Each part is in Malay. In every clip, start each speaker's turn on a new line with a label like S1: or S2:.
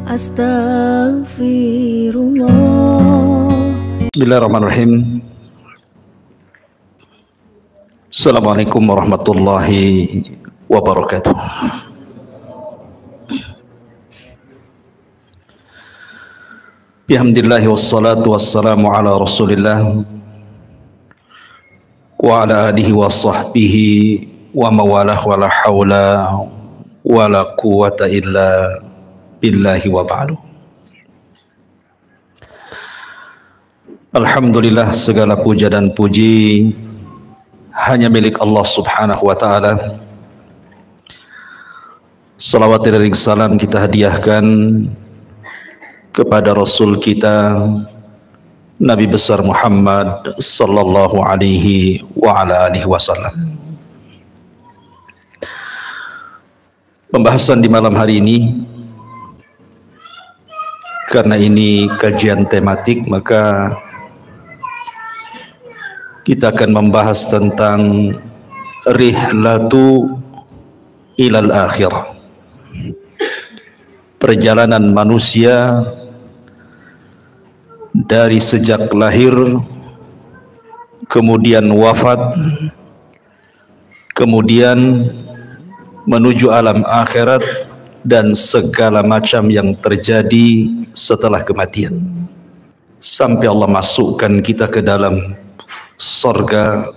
S1: Astaghfirullah.
S2: Bismillahirrahmanirrahim. Assalamualaikum warahmatullahi wabarakatuh. Bihamdillahi wassalatu wassalamu ala rasulillah wa ala alihi wa sahbihi wa mawalah wa la hawla wa la quwata illa billahi wa ba'du. Alhamdulillah, segala puja dan puji hanya milik Allah subhanahu wa ta'ala. Salawat dan salam kita hadiahkan kepada Rasul kita Nabi besar Muhammad sallallahu alaihi wa ala alihi wasallam. Pembahasan di malam hari ini, karena ini kajian tematik, maka kita akan membahas tentang rihlatu ilal akhirah, perjalanan manusia dari sejak lahir, kemudian wafat, kemudian menuju alam akhirat, dan segala macam yang terjadi setelah kematian, sampai Allah masukkan kita ke dalam surga,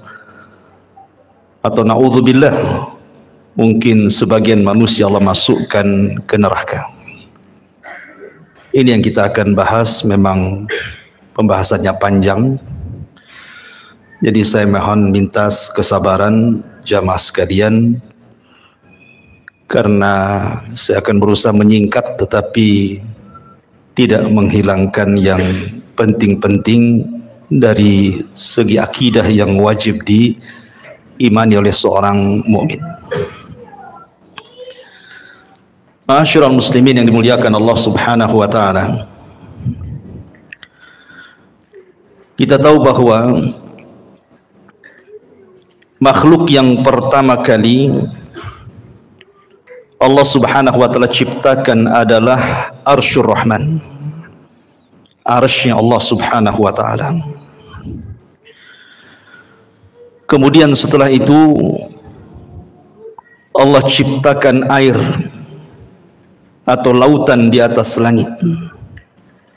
S2: atau na'udzubillah, mungkin sebagian manusia Allah masukkan ke neraka. Ini yang kita akan bahas. Memang pembahasannya panjang, jadi saya mohon minta kesabaran jamaah sekalian, karena saya akan berusaha menyingkat tetapi tidak menghilangkan yang penting-penting dari segi akidah yang wajib diimani oleh seorang mukmin. Ma'asyiral muslimin yang dimuliakan Allah subhanahu wa ta'ala, kita tahu bahwa makhluk yang pertama kali Allah subhanahu wa ta'ala ciptakan adalah Arsyur Rahman, arsy Allah subhanahu wa ta'ala. Kemudian setelah itu Allah ciptakan air atau lautan di atas langit.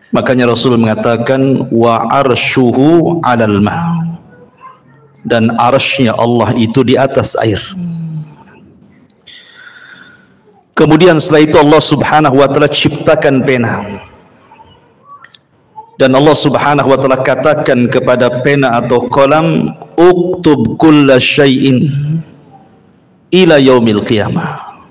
S2: Makanya Rasul mengatakan wa arsyuhu 'alal ma', dan arsy-Nya Allah itu di atas air. Kemudian setelah itu Allah subhanahu wa ta'ala ciptakan pena, dan Allah subhanahu wa ta'ala katakan kepada pena atau kolam, uktub kulla syai'in ila yaumil qiyamah,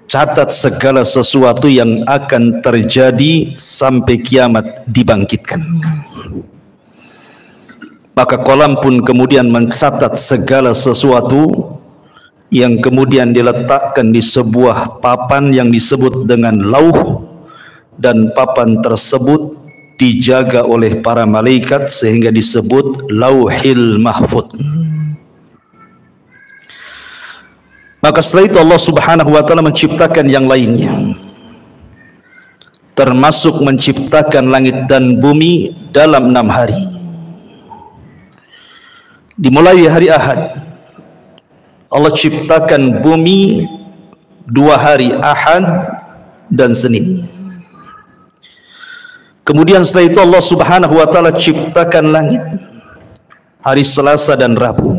S2: catat segala sesuatu yang akan terjadi sampai kiamat dibangkitkan. Maka kolam pun kemudian mencatat segala sesuatu yang kemudian diletakkan di sebuah papan yang disebut dengan lauh, dan papan tersebut dijaga oleh para malaikat sehingga disebut Lauhil Mahfuz. Maka setelah itu Allah subhanahu wa ta'ala menciptakan yang lainnya, termasuk menciptakan langit dan bumi dalam 6 hari. Dimulai hari Ahad, Allah ciptakan bumi 2 hari, Ahad dan Senin. Kemudian setelah itu Allah subhanahu wa ta'ala ciptakan langit hari Selasa dan Rabu.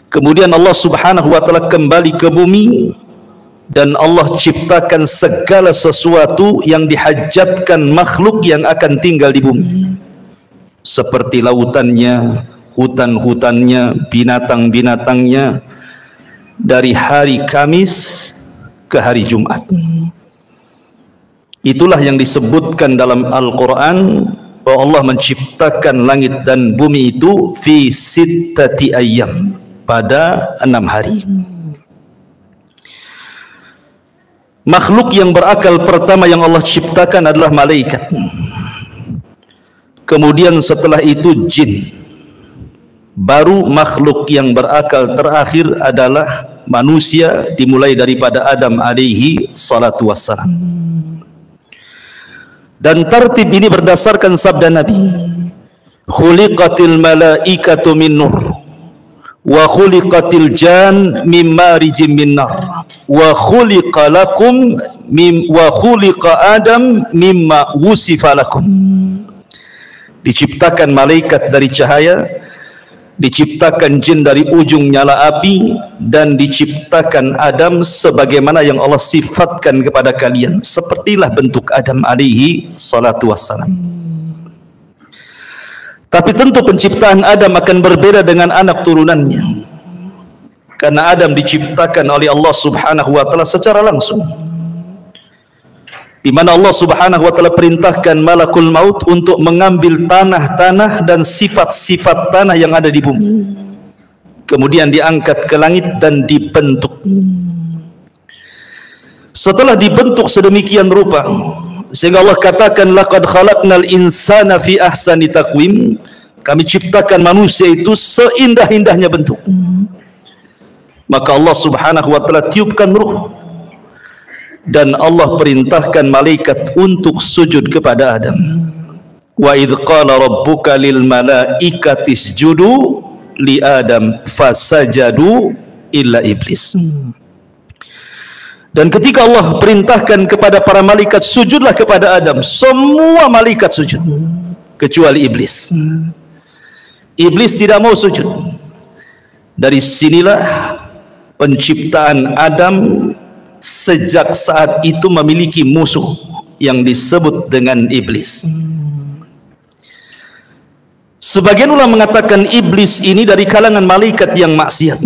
S2: Kemudian Allah subhanahu wa ta'ala kembali ke bumi, dan Allah ciptakan segala sesuatu yang dihajatkan makhluk yang akan tinggal di bumi, seperti lautannya, hutan-hutannya, binatang-binatangnya, dari hari Kamis ke hari Jumat. Itulah yang disebutkan dalam Al-Quran bahwa Allah menciptakan langit dan bumi itu fi sittati ayyam, pada 6 hari. Makhluk yang berakal pertama yang Allah ciptakan adalah malaikat. Kemudian setelah itu jin. Baru makhluk yang berakal terakhir adalah manusia dimulai daripada Adam alaihi salatu wassalam. Dan tertib ini berdasarkan sabda Nabi, khuliqatil malaikatu min nur wa khuliqatil jan min marijim min nar wa khuliqa lakum wa khuliqa Adam mimma wusifa lakum. Diciptakan malaikat dari cahaya, diciptakan jin dari ujung nyala api, dan diciptakan Adam sebagaimana yang Allah sifatkan kepada kalian. Sepertilah bentuk Adam alaihi salatu wassalam. Tapi tentu penciptaan Adam akan berbeda dengan anak turunannya, karena Adam diciptakan oleh Allah subhanahu wa ta'ala secara langsung, di mana Allah subhanahu wa ta'ala perintahkan malakul maut untuk mengambil tanah-tanah dan sifat-sifat tanah yang ada di bumi, kemudian diangkat ke langit dan dibentuk. Setelah dibentuk sedemikian rupa, sehingga Allah katakan laqad khalaqnal insana fi ahsani taqwim, kami ciptakan manusia itu seindah-indahnya bentuk. Maka Allah subhanahu wa ta'ala tiupkan ruh, dan Allah perintahkan malaikat untuk sujud kepada Adam. Wa idh qala rabbuka lil malaikati isjudu li Adam fasajadu illa iblis. Dan ketika Allah perintahkan kepada para malaikat sujudlah kepada Adam, semua malaikat sujud kecuali iblis. Iblis tidak mau sujud. Dari sinilah penciptaan Adam sejak saat itu memiliki musuh yang disebut dengan iblis. Sebagian ulama mengatakan iblis ini dari kalangan malaikat yang maksiat,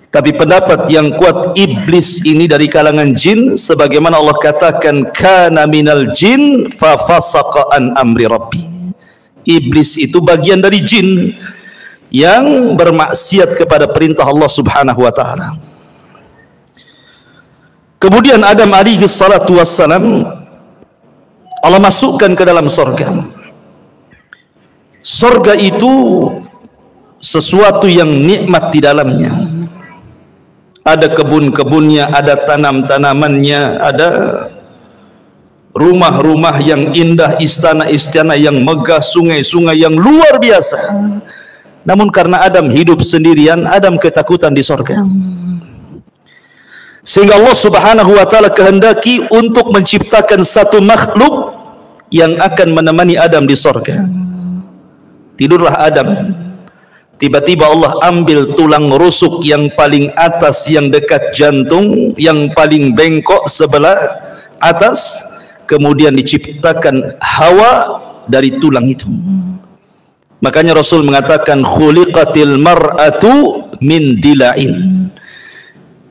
S2: tapi pendapat yang kuat iblis ini dari kalangan jin, sebagaimana Allah katakan kana minal jin fa fasaqa an amri rabbi. Iblis itu bagian dari jin yang bermaksiat kepada perintah Allah subhanahu wa ta'ala. Kemudian Adam alaihi salatu wassalam Allah masukkan ke dalam sorga. Sorga itu sesuatu yang nikmat di dalamnya. Ada kebun-kebunnya, ada tanam-tanamannya, ada rumah-rumah yang indah, istana-istana yang megah, sungai-sungai yang luar biasa. Namun karena Adam hidup sendirian, Adam ketakutan di sorga, sehingga Allah subhanahu wa ta'ala kehendaki untuk menciptakan satu makhluk yang akan menemani Adam di sorga. Tidurlah Adam. Tiba-tiba Allah ambil tulang rusuk yang paling atas yang dekat jantung, yang paling bengkok sebelah atas, kemudian diciptakan Hawa dari tulang itu. Makanya Rasul mengatakan khuliqatil mar'atu min dila'in.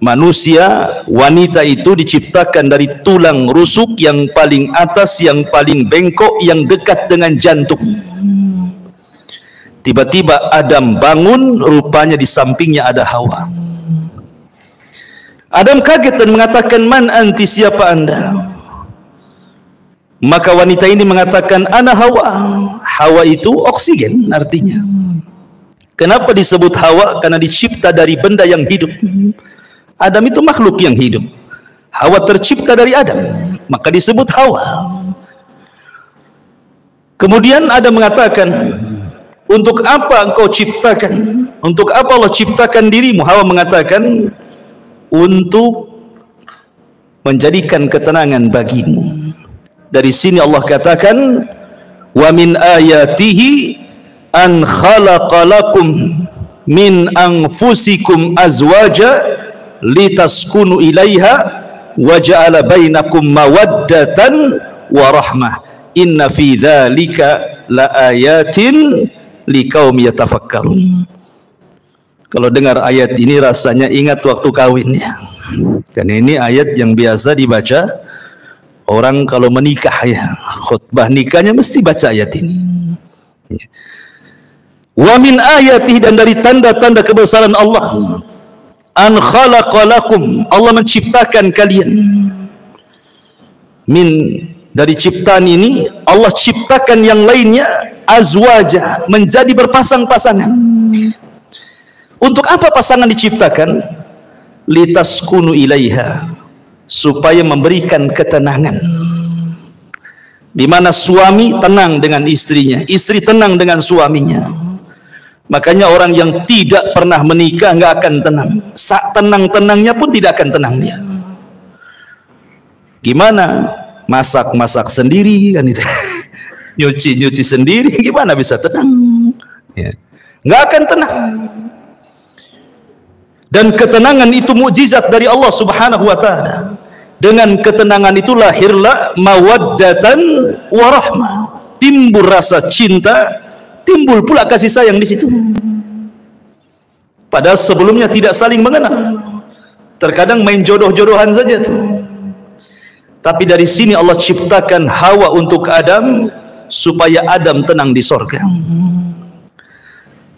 S2: Manusia, wanita itu diciptakan dari tulang rusuk yang paling atas, yang paling bengkok, yang dekat dengan jantung. Tiba-tiba Adam bangun, rupanya di sampingnya ada Hawa. Adam kaget dan mengatakan, man anti, siapa anda? Maka wanita ini mengatakan, ana Hawa. Hawa itu oksigen artinya. Kenapa disebut Hawa? Karena dicipta dari benda yang hidup. Adam itu makhluk yang hidup. Hawa tercipta dari Adam, maka disebut Hawa. Kemudian Adam mengatakan, untuk apa engkau ciptakan? Untuk apa Allah ciptakan dirimu? Hawa mengatakan, untuk menjadikan ketenangan bagimu. Dari sini Allah katakan, wa min ayatihi an khalaqalakum min anfusikum azwaja litaskunu ilaiha wa ja'ala bainakum mawaddatan wa rahmah inna fi dzalika laayatin liqaumi yatafakkarun. Kalau dengar ayat ini rasanya ingat waktu kawinnya. Dan ini ayat yang biasa dibaca orang kalau menikah, ya. Khutbah nikahnya mesti baca ayat ini. Wa min ayatihi, dan dari tanda-tanda kebesaran Allah, an khalaqalakum, Allah menciptakan kalian. Min, dari ciptaan ini Allah ciptakan yang lainnya, azwaja, menjadi berpasang-pasangan. Untuk apa pasangan diciptakan? litaskunu ilaiha, supaya memberikan ketenangan, di mana suami tenang dengan istrinya, istri tenang dengan suaminya. Makanya orang yang tidak pernah menikah nggak akan tenang. Sak tenang-tenangnya pun tidak akan tenang dia. Gimana? Masak-masak sendiri kan itu. Nyuci-nyuci sendiri, gimana bisa tenang? Ya. Nggak akan tenang. Dan ketenangan itu mukjizat dari Allah Subhanahu wa taala. Dengan ketenangan itu lahirlah mawaddatan warahmah. Timbul rasa cinta, timbul pula kasih sayang di situ. Padahal sebelumnya tidak saling mengenal. Terkadang main jodoh-jodohan saja tuh. Tapi dari sini Allah ciptakan Hawa untuk Adam supaya Adam tenang di sorga.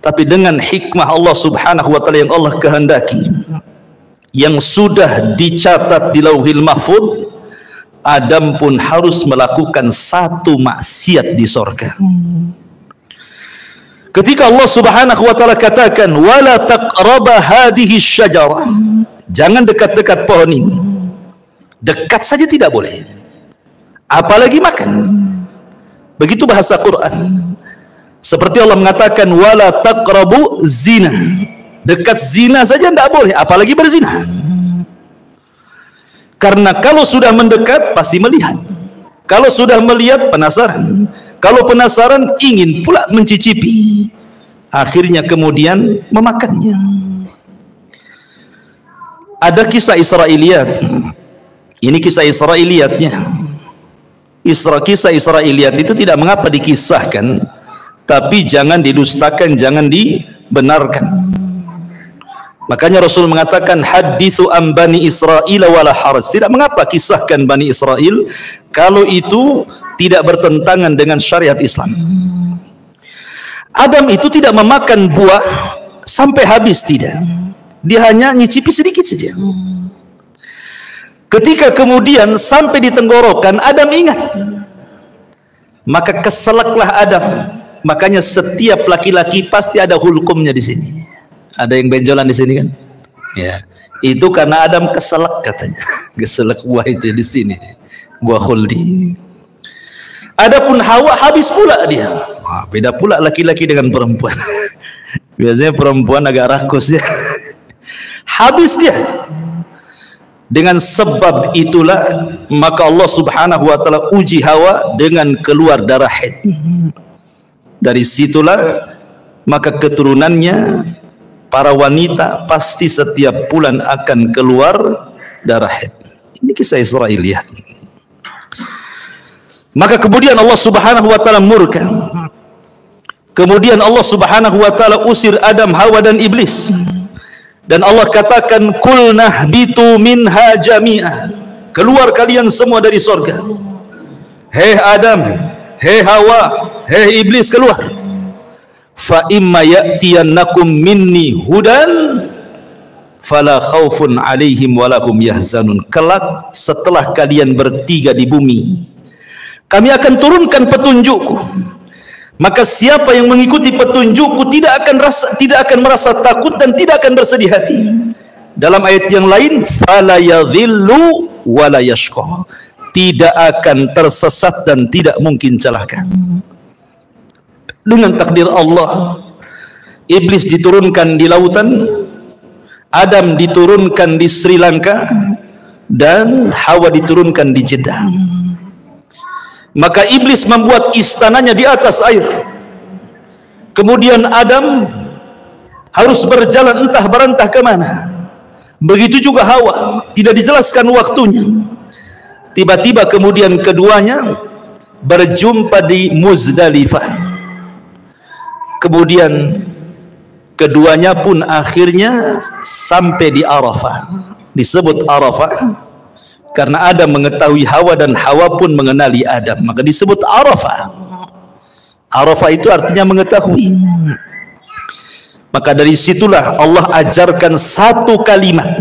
S2: Tapi dengan hikmah Allah Subhanahu wa taala yang Allah kehendaki, yang sudah dicatat di Lauhil Mahfuz, Adam pun harus melakukan satu maksiat di sorga. Ketika Allah Subhanahu wa taala katakan wala taqraba hadhihi syajarah, jangan dekat-dekat pohon ini. Dekat saja tidak boleh, apalagi makan. Begitu bahasa Quran. Seperti Allah mengatakan wala taqrabu zina, dekat zina saja tidak boleh, apalagi berzina. Karena kalau sudah mendekat pasti melihat, kalau sudah melihat penasaran, kalau penasaran ingin pula mencicipi, akhirnya kemudian memakannya. Ada kisah Israiliyat. Ini kisah Israiliyatnya. Kisah Israiliyat itu tidak mengapa dikisahkan, tapi jangan didustakan, jangan dibenarkan. Makanya Rasul mengatakan hadithu an Bani Israil wala haraj. Tidak mengapa kisahkan Bani Israel kalau itu tidak bertentangan dengan syariat Islam. Adam itu tidak memakan buah sampai habis, tidak. Dia hanya nyicipi sedikit saja. Ketika kemudian sampai di tenggorokan, Adam ingat, maka keselaklah Adam. Makanya setiap laki-laki pasti ada hulkumnya di sini. Ada yang benjolan di sini kan? Ya, itu karena Adam keselak katanya. Keselak buah itu di sini, buah khuldi. Adapun Hawa habis pula dia. Wah, beda pula laki-laki dengan perempuan. Biasanya perempuan agak rakus ya. Habis dia. Dengan sebab itulah maka Allah Subhanahu wa taala uji Hawa dengan keluar darah haid. Dari situlah maka keturunannya para wanita pasti setiap bulan akan keluar darah haid. Ini kisah Israiliyat. Maka kemudian Allah Subhanahu wa taala murka. Kemudian Allah Subhanahu wa taala usir Adam, Hawa dan iblis. Dan Allah katakan kulnah bitu minha jami'ah, keluar kalian semua dari sorga. Hei Adam, hei Hawa, hei iblis, keluar. Fa imma ya'tiyannakum minni hudan fala khaufun alaihim walahum yahzanun. Kelak setelah kalian bertiga di bumi, kami akan turunkan petunjukku. Maka siapa yang mengikuti petunjukku tidak akan merasa takut dan tidak akan bersedih hati. Dalam ayat yang lain, fala yadhillu wala yashqa, tidak akan tersesat dan tidak mungkin celaka. Dengan takdir Allah, iblis diturunkan di lautan, Adam diturunkan di Sri Lanka, dan Hawa diturunkan di Jeddah. Maka iblis membuat istananya di atas air. Kemudian Adam harus berjalan entah berentah ke mana. Begitu juga Hawa, tidak dijelaskan waktunya. Tiba-tiba kemudian keduanya berjumpa di Muzdalifah. Kemudian keduanya pun akhirnya sampai di Arafah. Disebut Arafah karena Adam mengetahui Hawa dan Hawa pun mengenali Adam, maka disebut Arafah. Arafah itu artinya mengetahui. Maka dari situlah Allah ajarkan satu kalimat,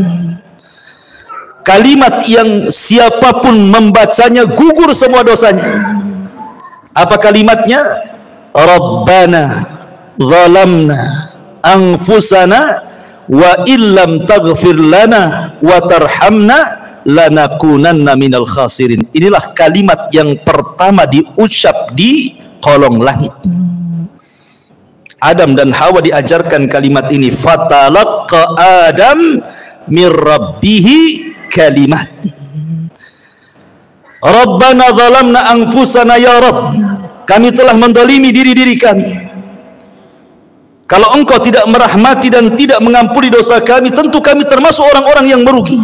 S2: kalimat yang siapapun membacanya gugur semua dosanya. Apa kalimatnya? Rabbana zalamna anfusana wa illam taghfir lana wa tarhamna lanakunanna minal khasirin. Inilah kalimat yang pertama diucap di kolong langit. Adam dan Hawa diajarkan kalimat ini, fatalaqqa Adam min rabbihi kalimat. Rabbana zalamna anfusana ya Rabb, kami telah mendolimi diri-diri kami. Kalau engkau tidak merahmati dan tidak mengampuni dosa kami, tentu kami termasuk orang-orang yang merugi.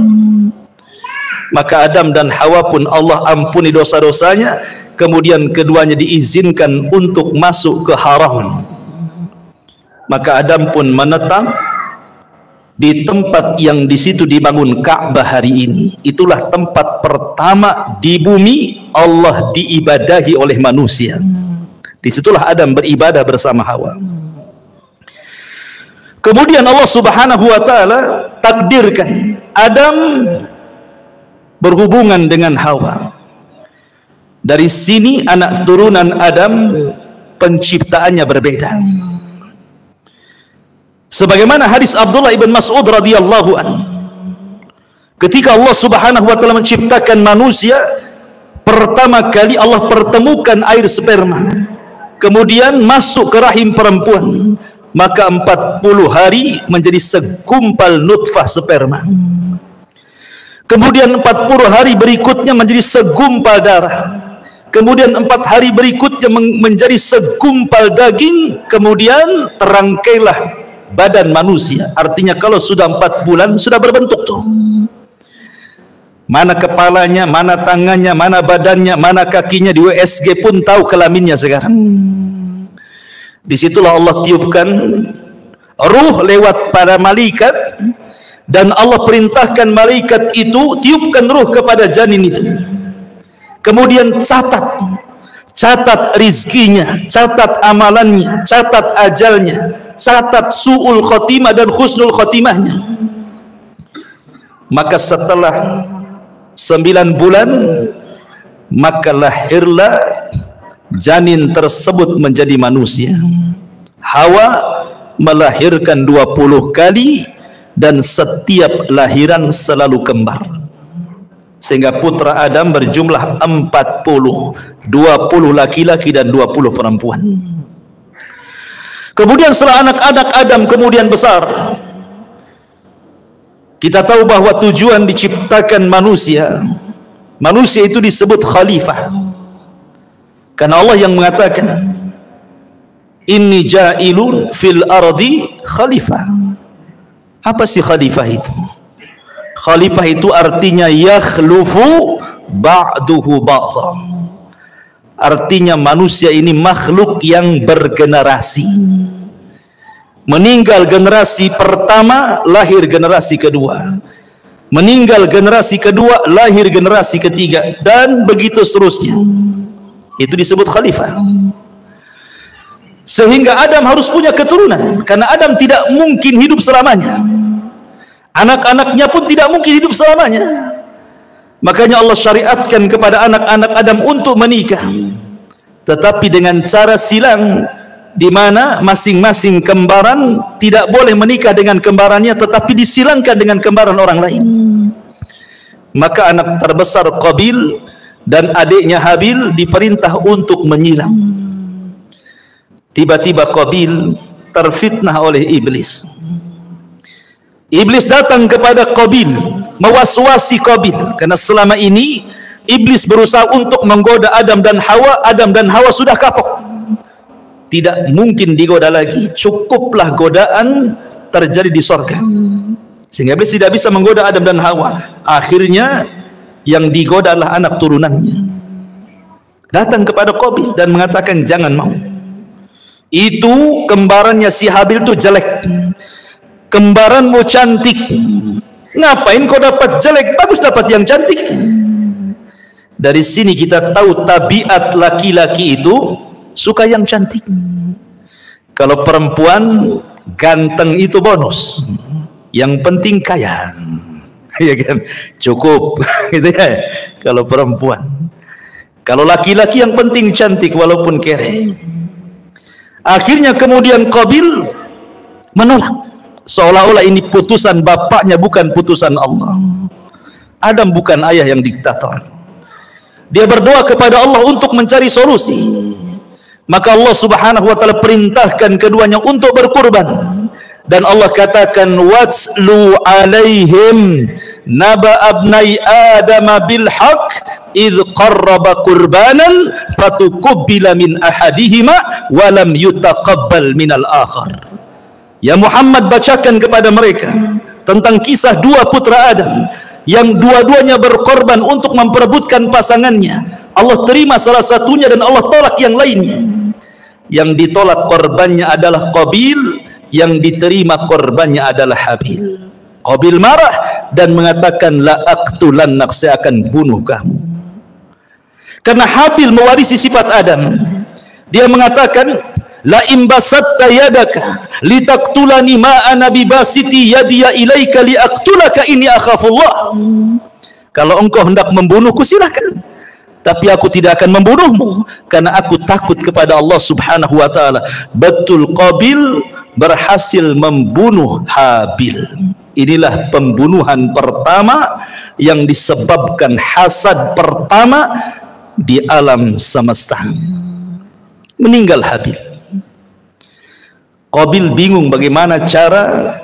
S2: Maka Adam dan Hawa pun Allah ampuni dosa-dosanya, kemudian keduanya diizinkan untuk masuk ke haram. Maka Adam pun menetap di tempat yang di situ dibangun Ka'bah hari ini. Itulah tempat pertama di bumi Allah diibadahi oleh manusia. Disitulah Adam beribadah bersama Hawa. Kemudian Allah Subhanahu wa ta'ala takdirkan Adam berhubungan dengan Hawa. Dari sini anak turunan Adam penciptaannya berbeda. Sebagaimana hadis Abdullah ibn Mas'ud radhiyallahu anhu, ketika Allah Subhanahu wa ta'ala menciptakan manusia, pertama kali Allah pertemukan air sperma, kemudian masuk ke rahim perempuan, maka 40 hari menjadi segumpal nutfah sperma. Kemudian 40 hari berikutnya menjadi segumpal darah. Kemudian 4 hari berikutnya menjadi segumpal daging. Kemudian terangkailah badan manusia. Artinya kalau sudah 4 bulan sudah berbentuk tuh. Mana kepalanya, mana tangannya, mana badannya, mana kakinya, di USG pun tahu kelaminnya sekarang. Disitulah Allah tiupkan ruh lewat para malaikat, dan Allah perintahkan malaikat itu tiupkan ruh kepada janin itu. Kemudian catat rizkinya, catat amalannya, catat ajalnya, catat su'ul khotimah dan husnul khotimahnya. Maka setelah 9 bulan maka lahirlah janin tersebut menjadi manusia. Hawa melahirkan 20 kali dan setiap lahiran selalu kembar, sehingga putra Adam berjumlah 40, 20 laki-laki dan 20 perempuan. Kemudian setelah anak-anak Adam kemudian besar, kita tahu bahwa tujuan diciptakan manusia itu disebut khalifah. Karena Allah yang mengatakan, inni ja'ilun fil ardi khalifah. Apa sih khalifah itu? Khalifah itu artinya yakhlufu ba'duhu ba'dha. Artinya manusia ini makhluk yang bergenerasi. Meninggal generasi pertama, lahir generasi kedua. Meninggal generasi kedua, lahir generasi ketiga, dan begitu seterusnya. Itu disebut khalifah. Sehingga Adam harus punya keturunan, karena Adam tidak mungkin hidup selamanya. Anak-anaknya pun tidak mungkin hidup selamanya. Makanya Allah syariatkan kepada anak-anak Adam untuk menikah, tetapi dengan cara silang, di mana masing-masing kembaran tidak boleh menikah dengan kembarannya, tetapi disilangkan dengan kembaran orang lain. Maka anak terbesar Qabil dan adiknya Habil diperintah untuk menyilang. Tiba-tiba Qabil terfitnah oleh iblis. Iblis datang kepada Qabil, mewaswasi Qabil, karena selama ini iblis berusaha untuk menggoda Adam dan Hawa. Adam dan Hawa sudah kapok, tidak mungkin digoda lagi, cukuplah godaan terjadi di sorga, sehingga iblis tidak bisa menggoda Adam dan Hawa. Akhirnya yang digoda adalah anak turunannya. Datang kepada Qabil dan mengatakan, jangan mau, itu kembarannya si Habil itu jelek, kembaranmu cantik, ngapain kau dapat jelek, bagus dapat yang cantik. Dari sini kita tahu tabiat laki-laki itu suka yang cantik. Kalau perempuan ganteng itu bonus, yang penting kaya, ya kan, cukup gitu ya. Kalau perempuan, kalau laki-laki yang penting cantik walaupun kere. Akhirnya kemudian Qabil menolak. seolah-olah ini putusan bapaknya, bukan putusan Allah. Adam bukan ayah yang diktator. Dia berdoa kepada Allah untuk mencari solusi. Maka Allah subhanahu wa ta'ala perintahkan keduanya untuk berkurban. Dan Allah katakan, watslu alaihim naba abnai adama bil haq idh qarraba qurbanan fatukubbila min ahadihima walam yutaqabbal minal akhar. Ya Muhammad, bacakan kepada mereka tentang kisah dua putra Adam yang dua-duanya berkorban untuk memperebutkan pasangannya. Allah terima salah satunya dan Allah tolak yang lainnya. Yang ditolak korbannya adalah Qabil, yang diterima korbannya adalah Habil. Qabil marah dan mengatakan, la aqtulannak, saya akan bunuh kamu. Karena Habil mewarisi sifat Adam. Dia mengatakan, la imbasatta yadaka litaqtulani ma ana bibasiti yadiya ilaika liaqtulaka inni akhafullah. Kalau engkau hendak membunuhku silakan, tapi aku tidak akan membunuhmu karena aku takut kepada Allah subhanahu wa ta'ala. Betul, Qabil berhasil membunuh Habil. Inilah pembunuhan pertama yang disebabkan hasad pertama di alam semesta. Meninggal Habil. Qabil bingung bagaimana cara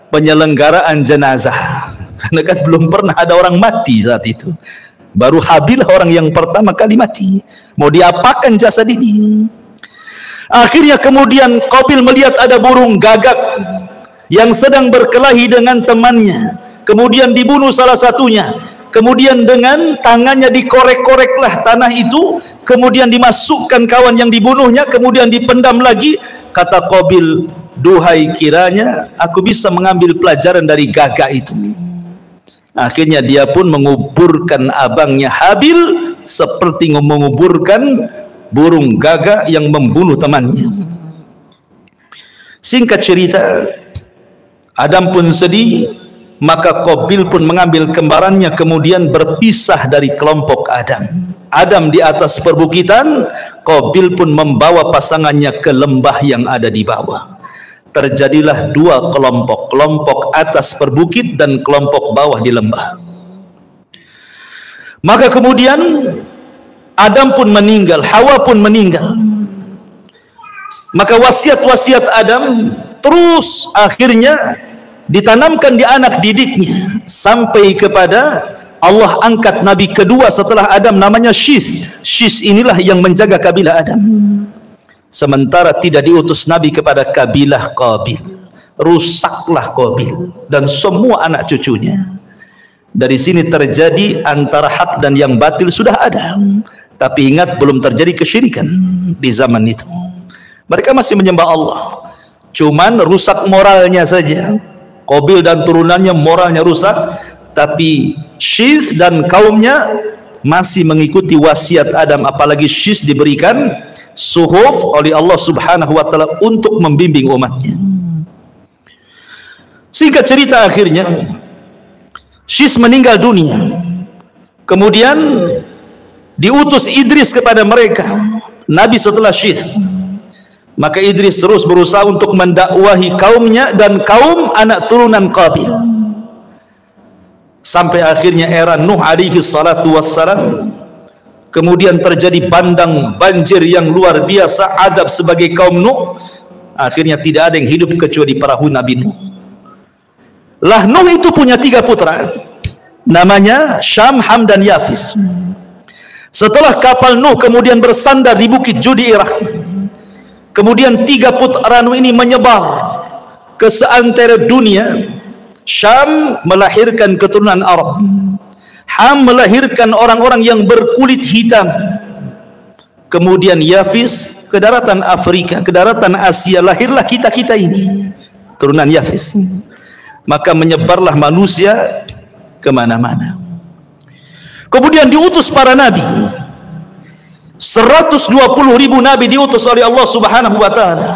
S2: penyelenggaraan jenazah, karena kan belum pernah ada orang mati saat itu. Baru Habil orang yang pertama kali mati. Mau diapakan jasad ini? Akhirnya kemudian Qabil melihat ada burung gagak yang sedang berkelahi dengan temannya. Kemudian dibunuh salah satunya. Kemudian dengan tangannya dikorek-koreklah tanah itu. Kemudian dimasukkan kawan yang dibunuhnya. Kemudian dipendam lagi. Kata Qabil, duhai kiranya aku bisa mengambil pelajaran dari gagak itu. Akhirnya dia pun menguburkan abangnya Habil seperti menguburkan burung gagak yang membunuh temannya. Singkat cerita, Adam pun sedih, maka Qabil pun mengambil kembarannya kemudian berpisah dari kelompok Adam. Adam di atas perbukitan, Qabil pun membawa pasangannya ke lembah yang ada di bawah. Terjadilah dua kelompok, kelompok atas perbukit dan kelompok bawah di lembah. Maka kemudian Adam pun meninggal, Hawa pun meninggal. Maka wasiat-wasiat Adam terus akhirnya ditanamkan di anak didiknya sampai kepada Allah angkat Nabi kedua setelah Adam, namanya Syith. Syith inilah yang menjaga kabilah Adam. Sementara tidak diutus Nabi kepada kabilah Qabil. Rusaklah Qabil dan semua anak cucunya. Dari sini terjadi antara hak dan yang batil sudah ada. Tapi ingat, belum terjadi kesyirikan di zaman itu. Mereka masih menyembah Allah. Cuman rusak moralnya saja. Qabil dan turunannya moralnya rusak. Tapi Syith dan kaumnya masih mengikuti wasiat Adam. Apalagi Syith diberikan suhuf oleh Allah subhanahu wa ta'ala untuk membimbing umatnya. Singkat cerita, akhirnya Syith meninggal dunia. Kemudian diutus Idris kepada mereka, Nabi setelah Syith. Maka Idris terus berusaha untuk mendakwahi kaumnya dan kaum anak turunan Qabil. Sampai akhirnya era Nuh alaihi salatu wassalam. Kemudian terjadi bandang banjir yang luar biasa, adab sebagai kaum Nuh. Akhirnya tidak ada yang hidup kecuali perahu Nabi Nuh. Lah Nuh itu punya 3 putra, namanya Syam, Ham dan Yafis. Setelah kapal Nuh kemudian bersandar di bukit Judi Irak, kemudian 3 putra Nuh ini menyebar ke seantero dunia. Syam melahirkan keturunan Arab, Ham melahirkan orang-orang yang berkulit hitam, kemudian Yafis ke daratan Afrika, ke daratan Asia, lahirlah kita-kita ini, turunan Yafis. Maka menyebarlah manusia kemana-mana. Kemudian diutus para nabi, 120.000 nabi diutus oleh Allah subhanahu wa ta'ala.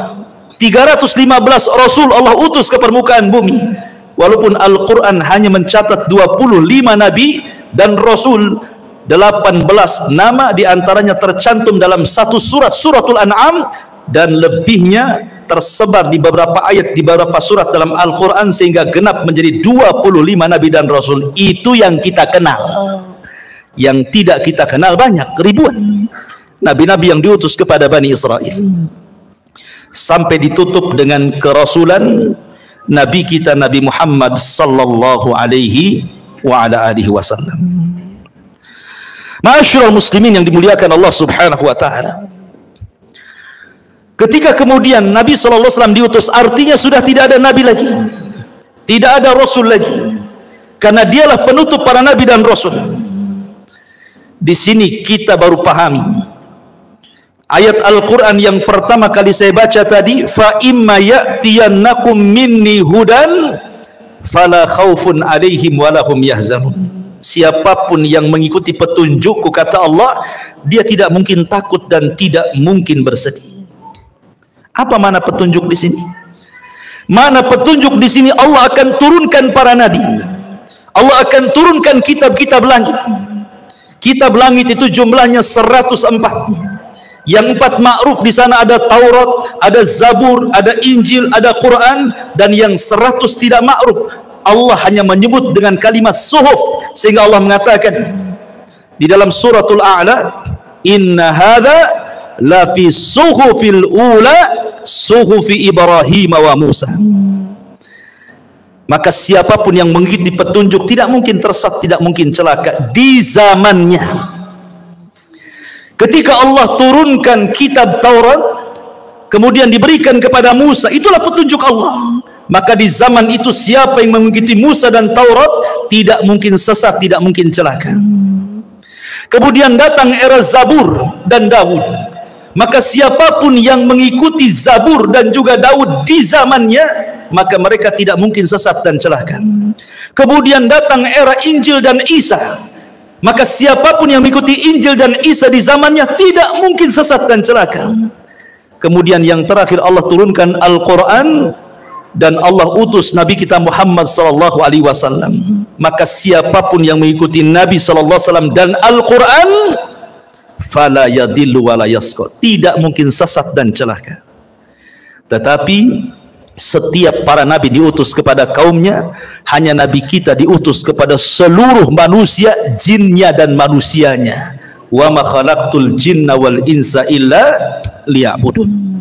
S2: 315 rasul Allah utus ke permukaan bumi. Walaupun Al-Quran hanya mencatat 25 nabi dan rasul, 18 nama diantaranya tercantum dalam satu surat, suratul An'am, dan lebihnya tersebar di beberapa ayat, di beberapa surat dalam Al-Quran, sehingga genap menjadi 25 Nabi dan Rasul. Itu yang kita kenal. Yang tidak kita kenal banyak, ribuan Nabi-Nabi yang diutus kepada Bani Israel, sampai ditutup dengan kerasulan Nabi kita Nabi Muhammad sallallahu alaihi wa ala alihi wasallam. Ma'asyiral muslimin yang dimuliakan Allah subhanahu wa ta'ala, ketika kemudian Nabi sallallahu alaihi wasallam diutus, artinya sudah tidak ada Nabi lagi, tidak ada Rasul lagi, karena dialah penutup para Nabi dan Rasul. Di sini kita baru pahami ayat Al-Quran yang pertama kali saya baca tadi, fa imma ya'tiyannakum minni hudan fala khaufun alaihim walahum yahzanun. Siapapun yang mengikuti petunjukku, kata Allah, dia tidak mungkin takut dan tidak mungkin bersedih. Apa mana petunjuk di sini? Mana petunjuk di sini? Allah akan turunkan para nabi. Allah akan turunkan kitab-kitab langit. Kitab langit itu jumlahnya 104. Yang 4 ma'ruf, di sana ada Taurat, ada Zabur, ada Injil, ada Quran, dan yang 100 tidak ma'ruf. Allah hanya menyebut dengan kalimat suhuf, sehingga Allah mengatakan di dalam suratul A'la, inna hadza la fi suhufil ula suhufi Ibrahim wa Musa. Maka siapapun yang mengikuti petunjuk tidak mungkin tersesat, tidak mungkin celaka di zamannya. Ketika Allah turunkan kitab Taurat, kemudian diberikan kepada Musa, itulah petunjuk Allah. Maka di zaman itu siapa yang mengikuti Musa dan Taurat tidak mungkin sesat, tidak mungkin celaka. Kemudian datang era Zabur dan Daud. Maka siapapun yang mengikuti Zabur dan juga Daud di zamannya, maka mereka tidak mungkin sesat dan celaka. Kemudian datang era Injil dan Isa. Maka siapapun yang mengikuti Injil dan Isa di zamannya tidak mungkin sesat dan celaka. Kemudian yang terakhir Allah turunkan Al-Quran, dan Allah utus Nabi kita Muhammad sallallahu alaihi wasallam. Maka siapapun yang mengikuti Nabi sallallahu alaihi wasallam dan Al-Quran, fala yadhillu wa la yasqa, tidak mungkin sesat dan celaka. Tetapi setiap para nabi diutus kepada kaumnya, hanya nabi kita diutus kepada seluruh manusia, jinnya dan manusianya. Wa ma khalaqtul jinna wal insa illa liya'budun.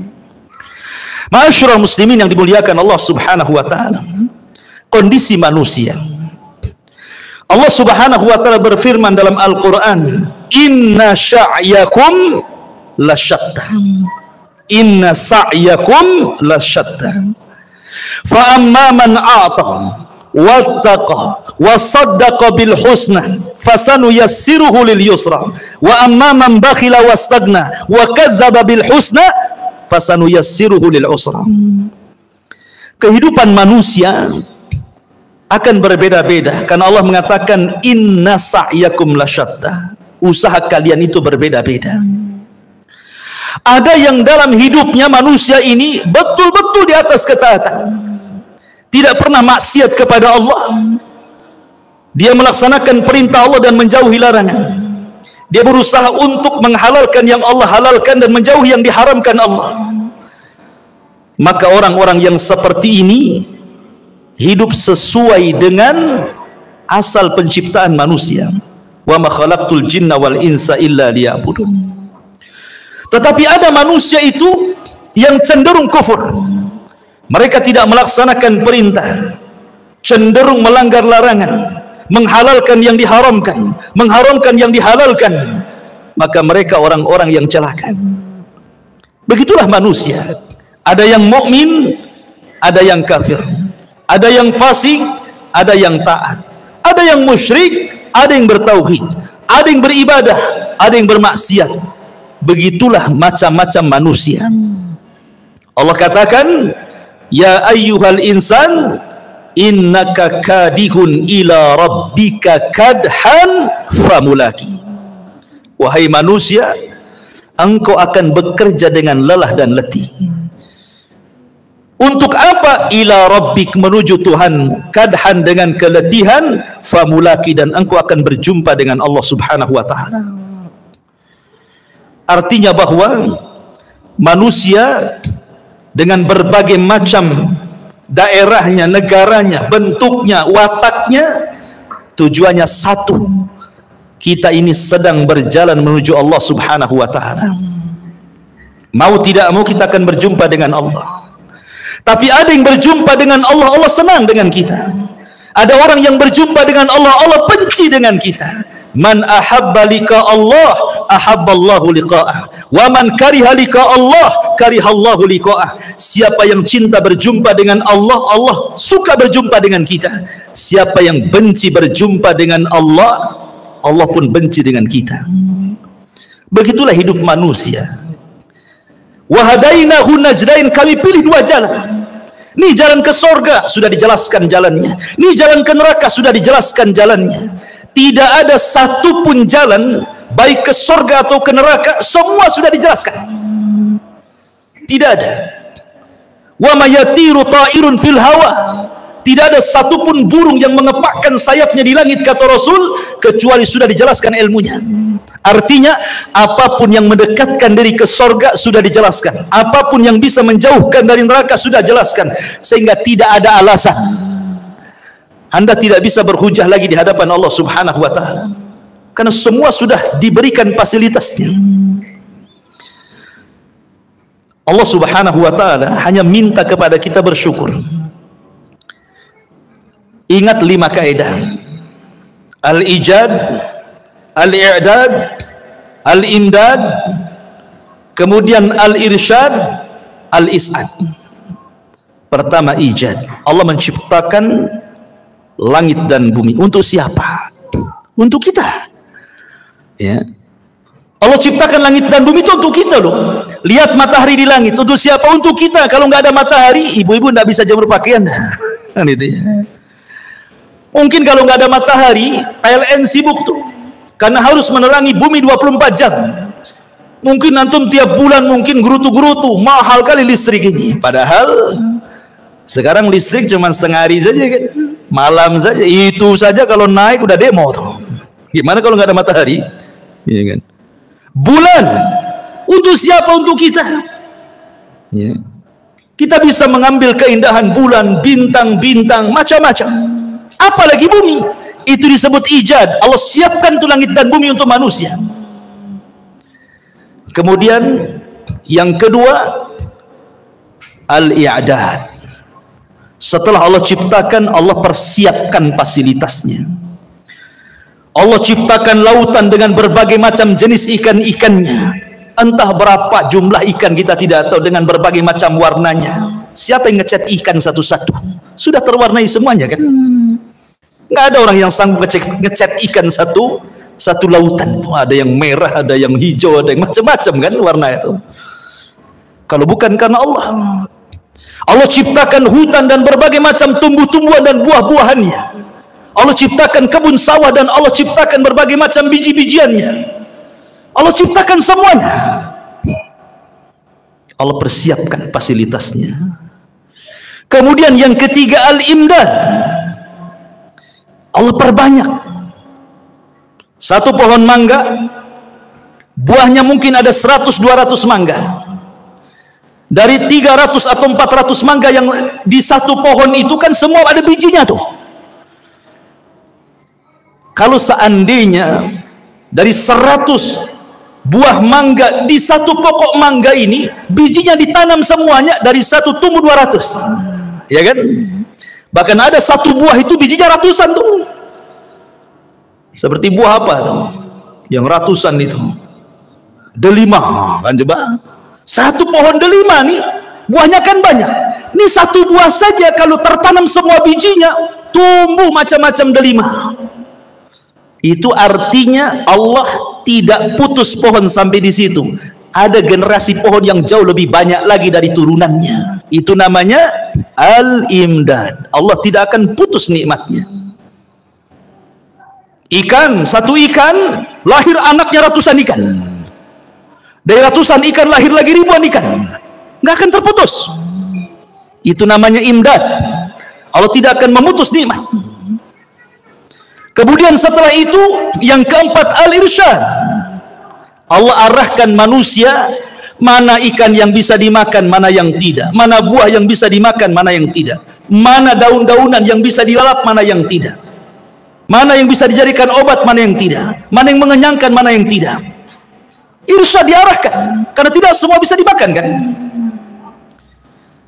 S2: Ma'asyiral muslimin yang dimuliakan Allah subhanahu wa ta'ala, kondisi manusia, Allah subhanahu wa ta'ala berfirman dalam Al-Quran, inna sa'yakum lasyatta, inna sa'yakum lasyatta, fa amma man a'ta wattaqa wa saddaqa bil husna fasanuyassiruhu lil yusra, wa amma man bakhila wastagna wa kadzdzaba bil husna fasanuyassiruhu lil usra. Kehidupan manusia akan berbeda-beda karena Allah mengatakan inna sa'yakum lasyatta, usaha kalian itu berbeda-beda. Ada yang dalam hidupnya manusia ini betul-betul di atas ketaatan, tidak pernah maksiat kepada Allah, dia melaksanakan perintah Allah dan menjauhi larangan. Dia berusaha untuk menghalalkan yang Allah halalkan dan menjauhi yang diharamkan Allah. Maka orang-orang yang seperti ini hidup sesuai dengan asal penciptaan manusia. Wa ma khalaqtul jinna wal insa illa liya'budun. Tetapi ada manusia itu yang cenderung kufur. Mereka tidak melaksanakan perintah, cenderung melanggar larangan, menghalalkan yang diharamkan, mengharamkan yang dihalalkan. Maka mereka orang-orang yang celaka. Begitulah manusia. Ada yang mukmin, ada yang kafir, ada yang fasik, ada yang taat, ada yang musyrik, ada yang bertauhid, ada yang beribadah, ada yang bermaksiat. Begitulah macam-macam manusia. Allah katakan, ya ayyuhal insan innaka kadihun ila rabbika kadhan famulaki. Wahai manusia, engkau akan bekerja dengan lelah dan letih. Untuk apa? Ila rabbik, menuju Tuhanmu, kadhan, dengan keletihan, famulaki, dan engkau akan berjumpa dengan Allah subhanahu wa ta'ala. Artinya bahwa manusia dengan berbagai macam daerahnya, negaranya, bentuknya, wataknya, tujuannya satu. Kita ini sedang berjalan menuju Allah Subhanahu wa ta'ala. Mau tidak mau kita akan berjumpa dengan Allah. Tapi ada yang berjumpa dengan Allah, Allah senang dengan kita. Ada orang yang berjumpa dengan Allah, Allah benci dengan kita. Man ahabba liqa Allah, ahabballahu liqa'ah. Wa man kariha liqa Allah, karihallahu liqa'ah. Siapa yang cinta berjumpa dengan Allah, Allah suka berjumpa dengan kita. Siapa yang benci berjumpa dengan Allah, Allah pun benci dengan kita. Begitulah hidup manusia. Wa hadainahu najdain, kami pilih dua jalan. Ini jalan ke sorga, sudah dijelaskan jalannya. Ini jalan ke neraka, sudah dijelaskan jalannya. Tidak ada satupun jalan, baik ke sorga atau ke neraka, semua sudah dijelaskan. Tidak ada. Wa ma yatiru ta'irun fil hawa. Tidak ada satupun burung yang mengepakkan sayapnya di langit, kata Rasul, kecuali sudah dijelaskan ilmunya. Artinya, apapun yang mendekatkan diri ke sorga sudah dijelaskan. Apapun yang bisa menjauhkan dari neraka sudah dijelaskan. Sehingga tidak ada alasan Anda tidak bisa berhujah lagi di hadapan Allah Subhanahu wa ta'ala. Karena semua sudah diberikan fasilitasnya. Allah Subhanahu wa ta'ala hanya minta kepada kita bersyukur. Ingat 5 kaidah: al-ijad, al-i'dad, al-imdad, kemudian al-irsyad, al-is'ad. Pertama, ijad. Allah menciptakan langit dan bumi. Untuk siapa? Untuk kita. Ya. Allah ciptakan langit dan bumi itu untuk kita loh. Lihat matahari di langit. Untuk siapa? Untuk kita. Kalau nggak ada matahari, ibu-ibu nggak bisa jemur pakaian. Kan itu ya. Mungkin kalau nggak ada matahari, PLN sibuk tuh, karena harus menerangi bumi 24 jam. Mungkin antum tiap bulan mungkin gerutu-gerutu, mahal kali listrik ini. Padahal sekarang listrik cuma setengah hari saja kan, malam saja. Itu saja kalau naik udah demo tuh. Gimana kalau nggak ada matahari? Iya kan? Bulan untuk siapa? Untuk kita. Ya. Kita bisa mengambil keindahan bulan, bintang-bintang, macam-macam. Apalagi bumi, itu disebut ijad. Allah siapkan itu langit dan bumi untuk manusia. Kemudian yang kedua, al-i'dad. Setelah Allah ciptakan, Allah persiapkan fasilitasnya. Allah ciptakan lautan dengan berbagai macam jenis ikan-ikannya. Entah berapa jumlah ikan kita tidak tahu, dengan berbagai macam warnanya. Siapa yang ngecat ikan satu-satu? Sudah terwarnai semuanya kan? Nggak ada orang yang sanggup ngecat ikan satu lautan itu. Ada yang merah, ada yang hijau, ada yang macam-macam kan warna itu. Kalau bukan karena Allah. Allah ciptakan hutan dan berbagai macam tumbuh-tumbuhan dan buah-buahannya. Allah ciptakan kebun sawah dan Allah ciptakan berbagai macam biji-bijiannya. Allah ciptakan semuanya. Allah persiapkan fasilitasnya. Kemudian yang ketiga, al-imdad. Allah perbanyak. Satu pohon mangga, buahnya mungkin ada 100-200 mangga. Dari 300 atau 400 mangga yang di satu pohon itu kan semua ada bijinya tuh. Kalau seandainya dari 100 buah mangga di satu pokok mangga ini, bijinya ditanam semuanya, dari satu tumbuh 200. Ya kan? Bahkan ada satu buah itu bijinya ratusan tuh. Seperti buah apa tuh? Yang ratusan itu. Delima kan coba. Satu pohon delima nih, buahnya kan banyak. Ini satu buah saja kalau tertanam semua bijinya, tumbuh macam-macam delima. Itu artinya Allah tidak putus pohon sampai di situ. Ada generasi pohon yang jauh lebih banyak lagi dari turunannya. Itu namanya al-imdad. Allah tidak akan putus nikmatnya. Ikan, satu ikan lahir anaknya ratusan ikan. Dari ratusan ikan lahir lagi ribuan ikan. Nggak akan terputus. Itu namanya imdad. Allah tidak akan memutus nikmat. Kemudian setelah itu yang keempat, al-irsyad. Allah arahkan manusia Mana ikan yang bisa dimakan, mana yang tidak. Mana buah yang bisa dimakan, mana yang tidak. Mana daun-daunan yang bisa dilalap, mana yang tidak. Mana yang bisa dijadikan obat, mana yang tidak. Mana yang mengenyangkan, mana yang tidak. Irsyad diarahkan, karena tidak semua bisa dimakan kan.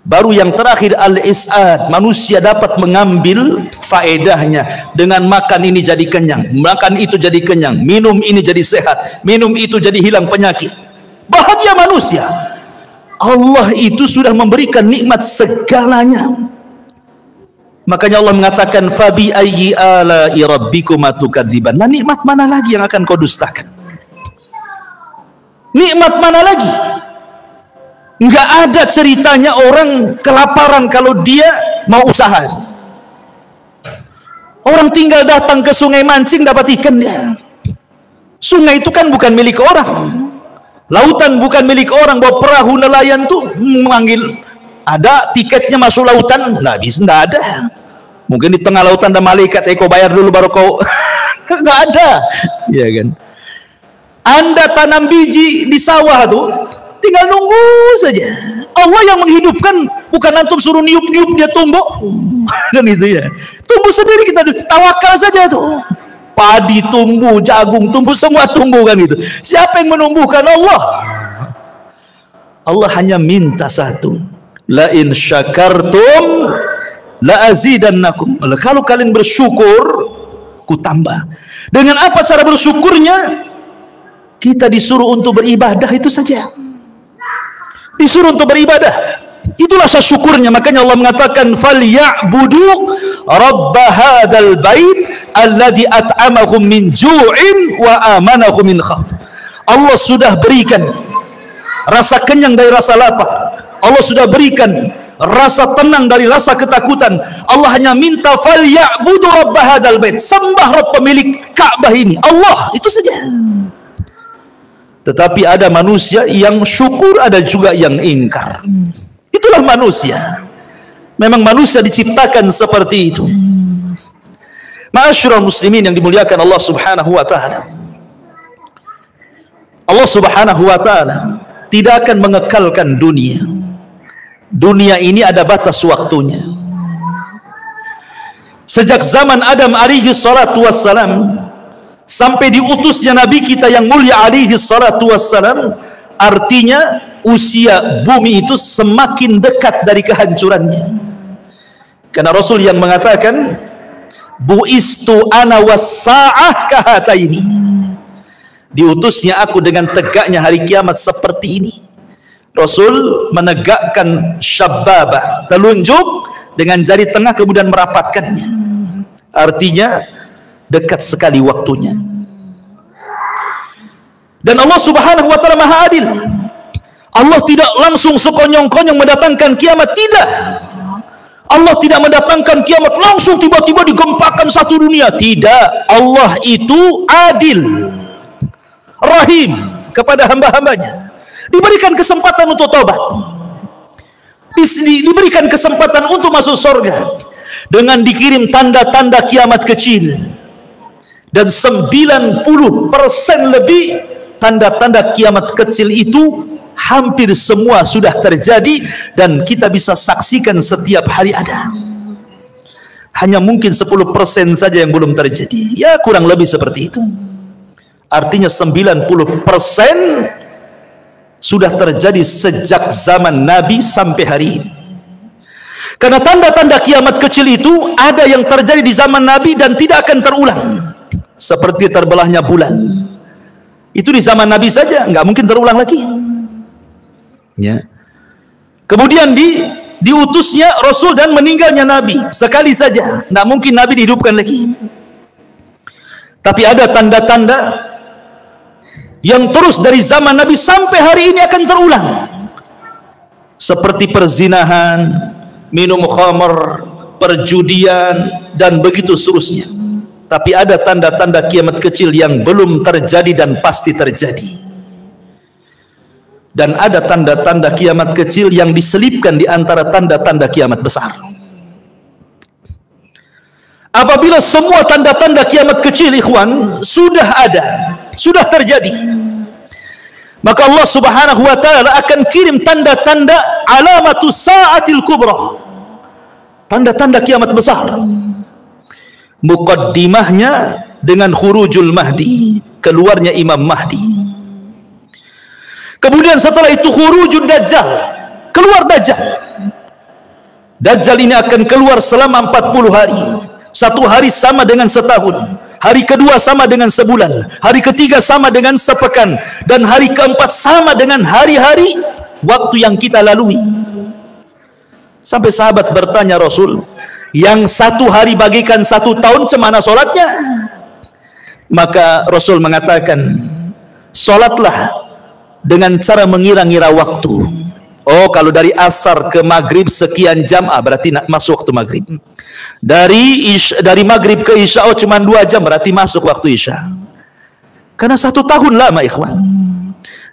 S2: Baru yang terakhir al-is'ad, manusia dapat mengambil faedahnya dengan makan ini jadi kenyang, makan itu jadi kenyang, minum ini jadi sehat, minum itu jadi hilang penyakit. Bahagia manusia. Allah itu sudah memberikan nikmat segalanya. Makanya Allah mengatakan fabi ayyi ala'i rabbikuma tukadziban. Nah, nikmat mana lagi yang akan kau dustakan? Nikmat mana lagi? Enggak ada ceritanya orang kelaparan kalau dia mau usaha. Orang tinggal datang ke sungai mancing dapat ikan dia. Sungai itu kan bukan milik orang. Lautan bukan milik orang. Bawa perahu nelayan tuh memanggil, ada tiketnya masuk lautan? Nggak bisa, nggak ada. Mungkin di tengah lautan ada malaikat, kau bayar dulu baru kau. Nggak ada, ya kan? Anda tanam biji di sawah tuh, tinggal nunggu saja. Allah yang menghidupkan, bukan antum suruh niup-niup dia tumbuh. Kan itu ya. Tumbuh sendiri, kita tawakal saja tuh. Padi tumbuh, jagung tumbuh, semua tumbuh kan itu. Siapa yang menumbuhkan? Allah. Allah hanya minta satu. La in syakartum la azidannakum. Kalau kalian bersyukur, ku tambah. Dengan apa cara bersyukurnya? Kita disuruh untuk beribadah, itu saja. Disuruh untuk beribadah, itulah syukurnya. Makanya Allah mengatakan falyabudu rabb hadzal bait alladzi at'amahum min ju'in wa amanahum min khauf. Allah sudah berikan rasa kenyang dari rasa lapar. Allah sudah berikan rasa tenang dari rasa ketakutan. Allah hanya minta falyabudu rabb hadzal bait, sembah Rabb pemilik Ka'bah ini, Allah, itu saja. Tetapi ada manusia yang syukur, ada juga yang ingkar. Itulah manusia. Memang manusia diciptakan seperti itu. Ma'asyiral muslimin yang dimuliakan Allah Subhanahu wa taala. Allah Subhanahu wa taala tidak akan mengekalkan dunia. Dunia ini ada batas waktunya. Sejak zaman Adam alaihi salatu wassalam sampai diutusnya Nabi kita yang mulia alaihi salatu wassalam, artinya usia bumi itu semakin dekat dari kehancurannya. Karena Rasul yang mengatakan buistu ana was-sa'ah kahataini, diutusnya aku dengan tegaknya hari kiamat seperti ini. Rasul menegakkan syababah, telunjuk dengan jari tengah kemudian merapatkannya, artinya dekat sekali waktunya. Dan Allah Subhanahu wa taala Maha Adil. Allah tidak langsung sekonyong-konyong mendatangkan kiamat, tidak. Allah tidak mendatangkan kiamat langsung tiba-tiba digempakan satu dunia, tidak. Allah itu adil, rahim kepada hamba-hambanya. Diberikan kesempatan untuk tobat, diberikan kesempatan untuk masuk surga dengan dikirim tanda-tanda kiamat kecil. Dan 90% lebih tanda-tanda kiamat kecil itu hampir semua sudah terjadi dan kita bisa saksikan setiap hari ada. Hanya mungkin 10% saja yang belum terjadi. Ya kurang lebih seperti itu. Artinya 90% sudah terjadi sejak zaman Nabi sampai hari ini. Karena tanda-tanda kiamat kecil itu ada yang terjadi di zaman Nabi dan tidak akan terulang. Seperti terbelahnya bulan, itu di zaman Nabi saja, nggak mungkin terulang lagi. Ya. Kemudian diutusnya Rasul dan meninggalnya Nabi sekali saja, nggak mungkin Nabi dihidupkan lagi. Tapi ada tanda-tanda yang terus dari zaman Nabi sampai hari ini akan terulang, seperti perzinahan, minum khamr, perjudian, dan begitu seterusnya. Tapi ada tanda-tanda kiamat kecil yang belum terjadi dan pasti terjadi. Dan ada tanda-tanda kiamat kecil yang diselipkan di antara tanda-tanda kiamat besar. Apabila semua tanda-tanda kiamat kecil, ikhwan, sudah ada, sudah terjadi, maka Allah Subhanahu wa taala akan kirim tanda-tanda alamatus saatil kubra, tanda-tanda kiamat besar. Muqaddimahnya dengan khurujul Mahdi, keluarnya Imam Mahdi. Kemudian setelah itu khurujul Dajjal, keluar Dajjal. Dajjal ini akan keluar selama 40 hari. Satu hari sama dengan setahun, hari kedua sama dengan sebulan, hari ketiga sama dengan sepekan, dan hari keempat sama dengan hari-hari waktu yang kita lalui. Sampai sahabat bertanya Rasul, yang satu hari bagikan satu tahun, cemana sholatnya? Maka Rasul mengatakan, sholatlah dengan cara mengira-ngira waktu. Oh, kalau dari asar ke maghrib sekian jam, berarti masuk waktu maghrib. Dari maghrib ke isya, oh cuma 2 jam, berarti masuk waktu isya. Karena 1 tahun lama, ikhwan.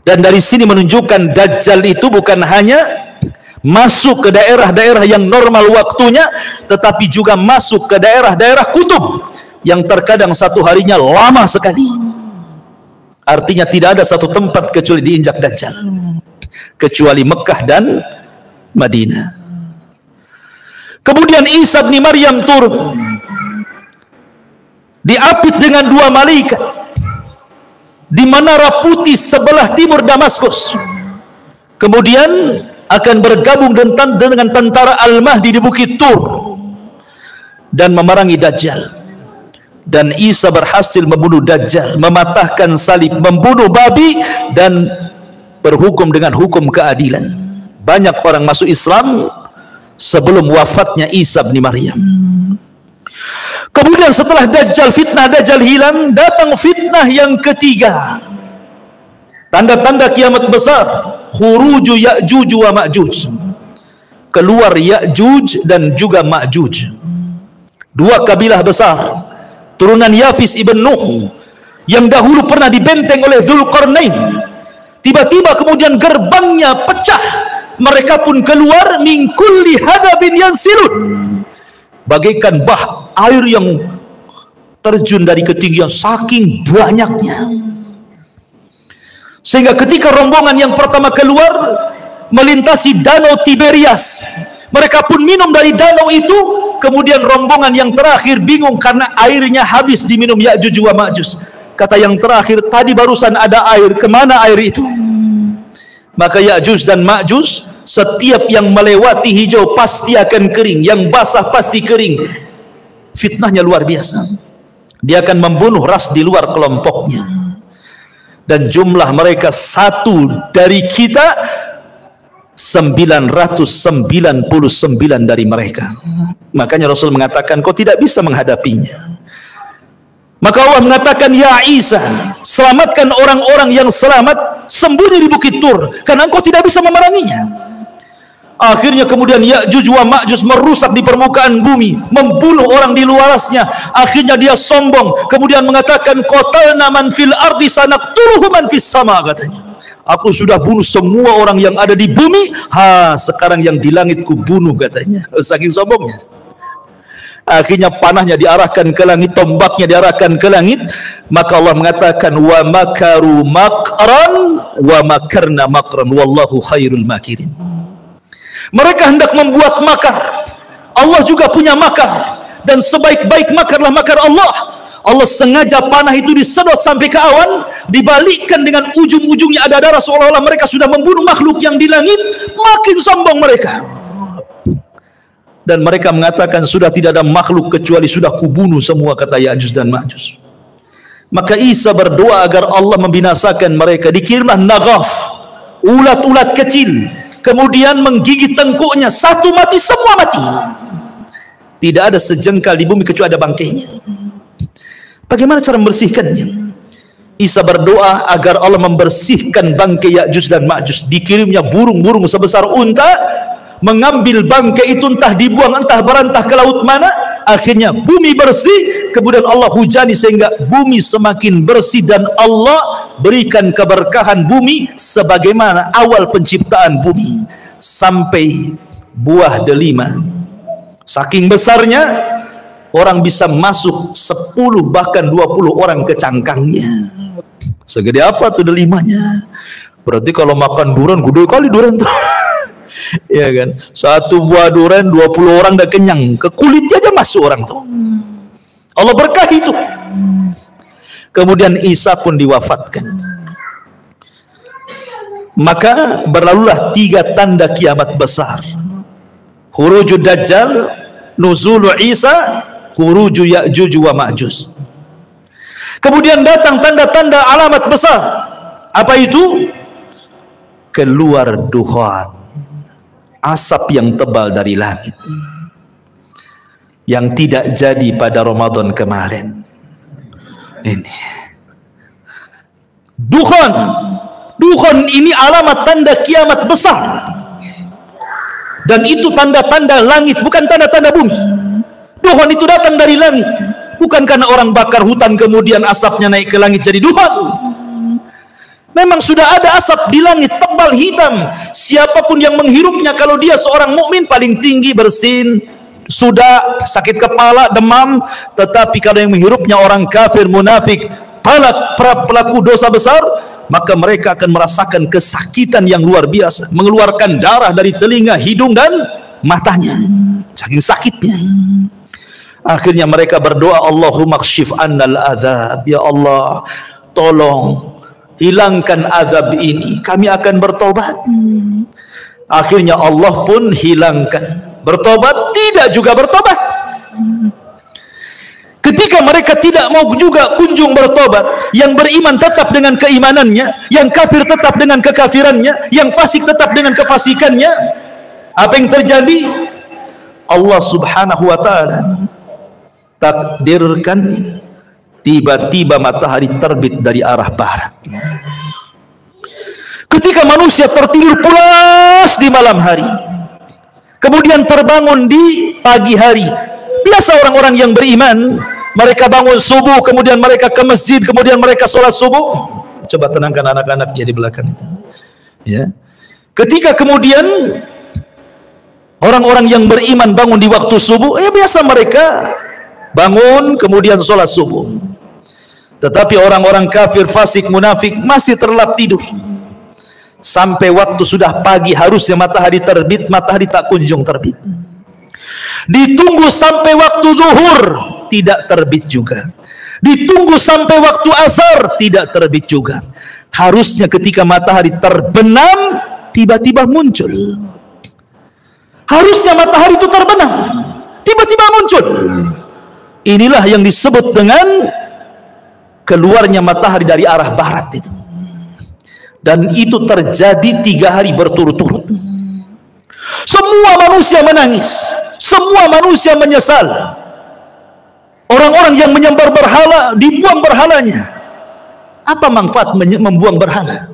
S2: Dan dari sini menunjukkan Dajjal itu bukan hanya masuk ke daerah-daerah yang normal waktunya, tetapi juga masuk ke daerah-daerah kutub yang terkadang satu harinya lama sekali. Artinya tidak ada satu tempat kecuali diinjak Dajjal, kecuali Mekah dan Madinah. Kemudian Isa bin Maryam turun, diapit dengan 2 malaikat di menara putih sebelah timur Damaskus. Kemudian akan bergabung dengan tentara Al-Mahdi di Bukit Tur dan memerangi Dajjal. Dan Isa berhasil membunuh Dajjal, mematahkan salib, membunuh babi, dan berhukum dengan hukum keadilan. Banyak orang masuk Islam sebelum wafatnya Isa bin Maryam. Kemudian setelah Dajjal, fitnah Dajjal hilang, datang fitnah yang ketiga. Tanda-tanda kiamat besar, khuruju Ya'juj wa Ma'juj, keluar Ya'juj dan juga Ma'juj. 2 kabilah besar, turunan Yafis ibn Nuh, yang dahulu pernah dibenteng oleh Dzulqarnain. Tiba-tiba kemudian gerbangnya pecah, mereka pun keluar min kulli hadabin yansilun, bagaikan bah air yang terjun dari ketinggian, saking banyaknya. Sehingga ketika rombongan yang pertama keluar melintasi danau Tiberias, mereka pun minum dari danau itu. Kemudian rombongan yang terakhir bingung karena airnya habis diminum Ya'juj wa Ma'juj. Kata yang terakhir, tadi barusan ada air, kemana air itu? Maka Ya'juj dan Ma'juj, setiap yang melewati hijau pasti akan kering, yang basah pasti kering. Fitnahnya luar biasa. Dia akan membunuh ras di luar kelompoknya. Dan jumlah mereka satu dari kita 999 dari mereka. Makanya Rasul mengatakan, kau tidak bisa menghadapinya. Maka Allah mengatakan, ya Isa, selamatkan orang-orang yang selamat, sembunyi di Bukit Tur, karena engkau tidak bisa memeranginya. Akhirnya kemudian Ya'juj wa Ma'juj merusak di permukaan bumi, membunuh orang di luarasnya. Akhirnya dia sombong, kemudian mengatakan, qatalna man fil ardi sanaqtuluhu man fis sama, katanya. Aku sudah bunuh semua orang yang ada di bumi, sekarang yang di langit ku bunuh, katanya. Saking sombongnya. Akhirnya panahnya diarahkan ke langit, tombaknya diarahkan ke langit. Maka Allah mengatakan, wa makaru makran wa makarna makran wallahu khairul makirin. Mereka hendak membuat makar, Allah juga punya makar, dan sebaik-baik makarlah makar Allah. Allah sengaja panah itu disedot sampai ke awan, dibalikkan dengan ujung-ujungnya ada darah, seolah-olah mereka sudah membunuh makhluk yang di langit. Makin sombong mereka, dan mereka mengatakan, sudah tidak ada makhluk kecuali sudah kubunuh semua, kata Ya'juj dan Ma'juj. Maka Isa berdoa agar Allah membinasakan mereka. Dikirimlah naghaf, ulat-ulat kecil, kemudian menggigit tengkuknya, satu mati, semua mati. Tidak ada sejengkal di bumi kecuali ada bangkainya. Bagaimana cara membersihkannya? Isa berdoa agar Allah membersihkan bangkai Ya'juj dan Ma'juj. Dikirimnya burung-burung sebesar unta, mengambil bangkai itu, entah dibuang, entah berantah ke laut mana. Akhirnya bumi bersih, kemudian Allah hujani sehingga bumi semakin bersih, dan Allah berikan keberkahan bumi sebagaimana awal penciptaan bumi, sampai buah delima. Saking besarnya, orang bisa masuk 10 bahkan 20 orang ke cangkangnya. Segede apa tuh delimanya? Berarti kalau makan durian gede kali durian tuh. Ya kan? Satu buah durian 20 orang udah kenyang. Ke kulitnya aja masuk orang tuh. Allah berkahi itu. Kemudian Isa pun diwafatkan. Maka berlalulah 3 tanda kiamat besar. Khurujud Dajjal, nuzulu Isa, khuruju Ya'juj wa Ma'juj. Kemudian datang tanda-tanda alamat besar. Apa itu? Keluar dukhan, asap yang tebal dari langit, yang tidak jadi pada Ramadan kemarin. Ini dukhan. Dukhan ini alamat tanda kiamat besar. Dan itu tanda-tanda langit, bukan tanda-tanda bumi. Dukhan itu datang dari langit. Bukan karena orang bakar hutan kemudian asapnya naik ke langit jadi dukhan. Memang sudah ada asap di langit tebal hitam. Siapapun yang menghirupnya, kalau dia seorang mukmin paling tinggi bersin, sudah sakit kepala, demam. Tetapi kalau yang menghirupnya orang kafir, munafik, pelaku dosa besar, maka mereka akan merasakan kesakitan yang luar biasa, mengeluarkan darah dari telinga, hidung dan matanya, saking sakitnya. Akhirnya mereka berdoa, Allahumma kshif annal adzab, ya Allah tolong hilangkan azab ini, kami akan bertobat. Akhirnya Allah pun hilangkan. Bertobat? Tidak juga bertobat. Ketika mereka tidak mau juga kunjung bertobat, yang beriman tetap dengan keimanannya, yang kafir tetap dengan kekafirannya, yang fasik tetap dengan kefasikannya, apa yang terjadi? Allah subhanahu wa ta'ala takdirkan tiba-tiba matahari terbit dari arah barat. Ketika manusia tertidur pulas di malam hari, kemudian terbangun di pagi hari. Biasa orang-orang yang beriman, mereka bangun subuh, kemudian mereka ke masjid, kemudian mereka sholat subuh. Coba tenangkan anak-anak di belakang itu. Ya. Ketika kemudian orang-orang yang beriman bangun di waktu subuh, biasa mereka bangun kemudian sholat subuh. Tetapi orang-orang kafir, fasik, munafik masih terlelap tidur. Sampai waktu sudah pagi, harusnya matahari terbit, matahari tak kunjung terbit. Ditunggu sampai waktu zuhur, tidak terbit juga. Ditunggu sampai waktu asar, tidak terbit juga. Harusnya ketika matahari terbenam, tiba-tiba muncul. Harusnya matahari itu terbenam, tiba-tiba muncul. Inilah yang disebut dengan keluarnya matahari dari arah barat itu. Dan itu terjadi 3 hari berturut-turut. Semua manusia menangis, semua manusia menyesal. Orang-orang yang menyembah berhala, dibuang berhalanya. Apa manfaat membuang berhala?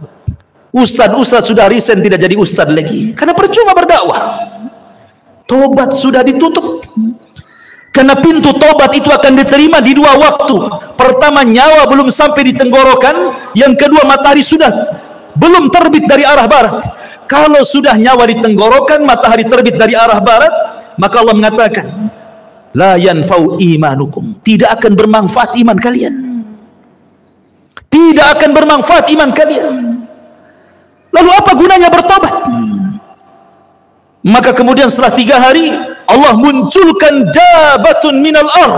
S2: Ustadz sudah resign, tidak jadi ustadz lagi, karena percuma berdakwah. Tobat sudah ditutup, karena pintu tobat itu akan diterima di 2 waktu. Pertama, nyawa belum sampai di tenggorokan. Yang kedua, matahari sudah belum terbit dari arah barat. Kalau sudah nyawa di tenggorokan, matahari terbit dari arah barat, maka Allah mengatakan, la yanfa'u imanukum, tidak akan bermanfaat iman kalian. Tidak akan bermanfaat iman kalian. Lalu apa gunanya bertobat? Maka kemudian setelah 3 hari, Allah munculkan dabatun minal ar,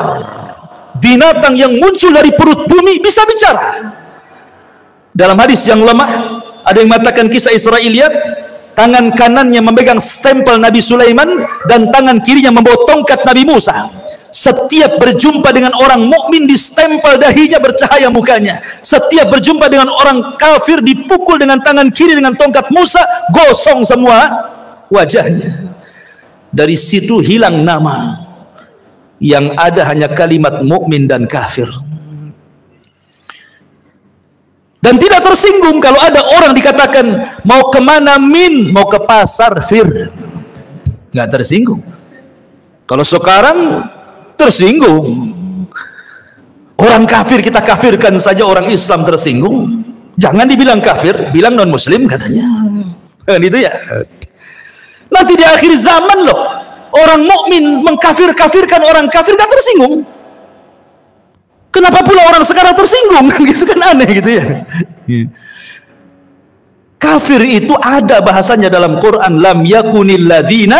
S2: binatang yang muncul dari perut bumi bisa bicara. Dalam hadis yang lemah, ada yang mengatakan kisah Israiliyat, tangan kanannya memegang stempel Nabi Sulaiman dan tangan kirinya membawa tongkat Nabi Musa. Setiap berjumpa dengan orang mukmin distempel dahinya, bercahaya mukanya. Setiap berjumpa dengan orang kafir dipukul dengan tangan kiri dengan tongkat Musa, gosong semua wajahnya. Dari situ hilang nama, yang ada hanya kalimat mukmin dan kafir. Dan tidak tersinggung kalau ada orang dikatakan mau kemana min, mau ke pasar fir, nggak tersinggung. Kalau sekarang tersinggung, orang kafir kita kafirkan saja, orang Islam tersinggung. Jangan dibilang kafir, bilang non muslim katanya. Kan itu ya. Nanti di akhir zaman loh, orang mukmin mengkafir-kafirkan orang kafir, nggak tersinggung. Kenapa pula orang sekarang tersinggung? Gitu kan aneh gitu ya. kafir itu ada bahasanya dalam Quran, lam yakunil ladzina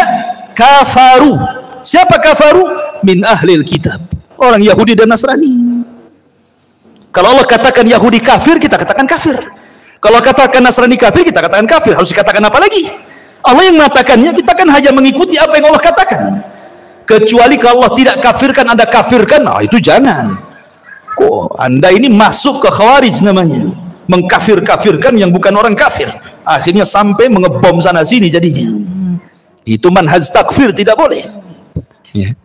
S2: kafaru. Siapa kafaru? Min ahlil kitab, orang Yahudi dan Nasrani. Kalau Allah katakan Yahudi kafir, kita katakan kafir. Kalau katakan Nasrani kafir, kita katakan kafir. Harus dikatakan apa lagi? Allah yang mengatakannya, kita kan hanya mengikuti apa yang Allah katakan. Kecuali kalau Allah tidak kafirkan, Anda kafirkan, nah itu jangan. Kok Anda ini masuk ke khawarij namanya, mengkafir-kafirkan yang bukan orang kafir, akhirnya sampai mengebom sana sini jadinya. Itu manhaj takfir, tidak boleh ya.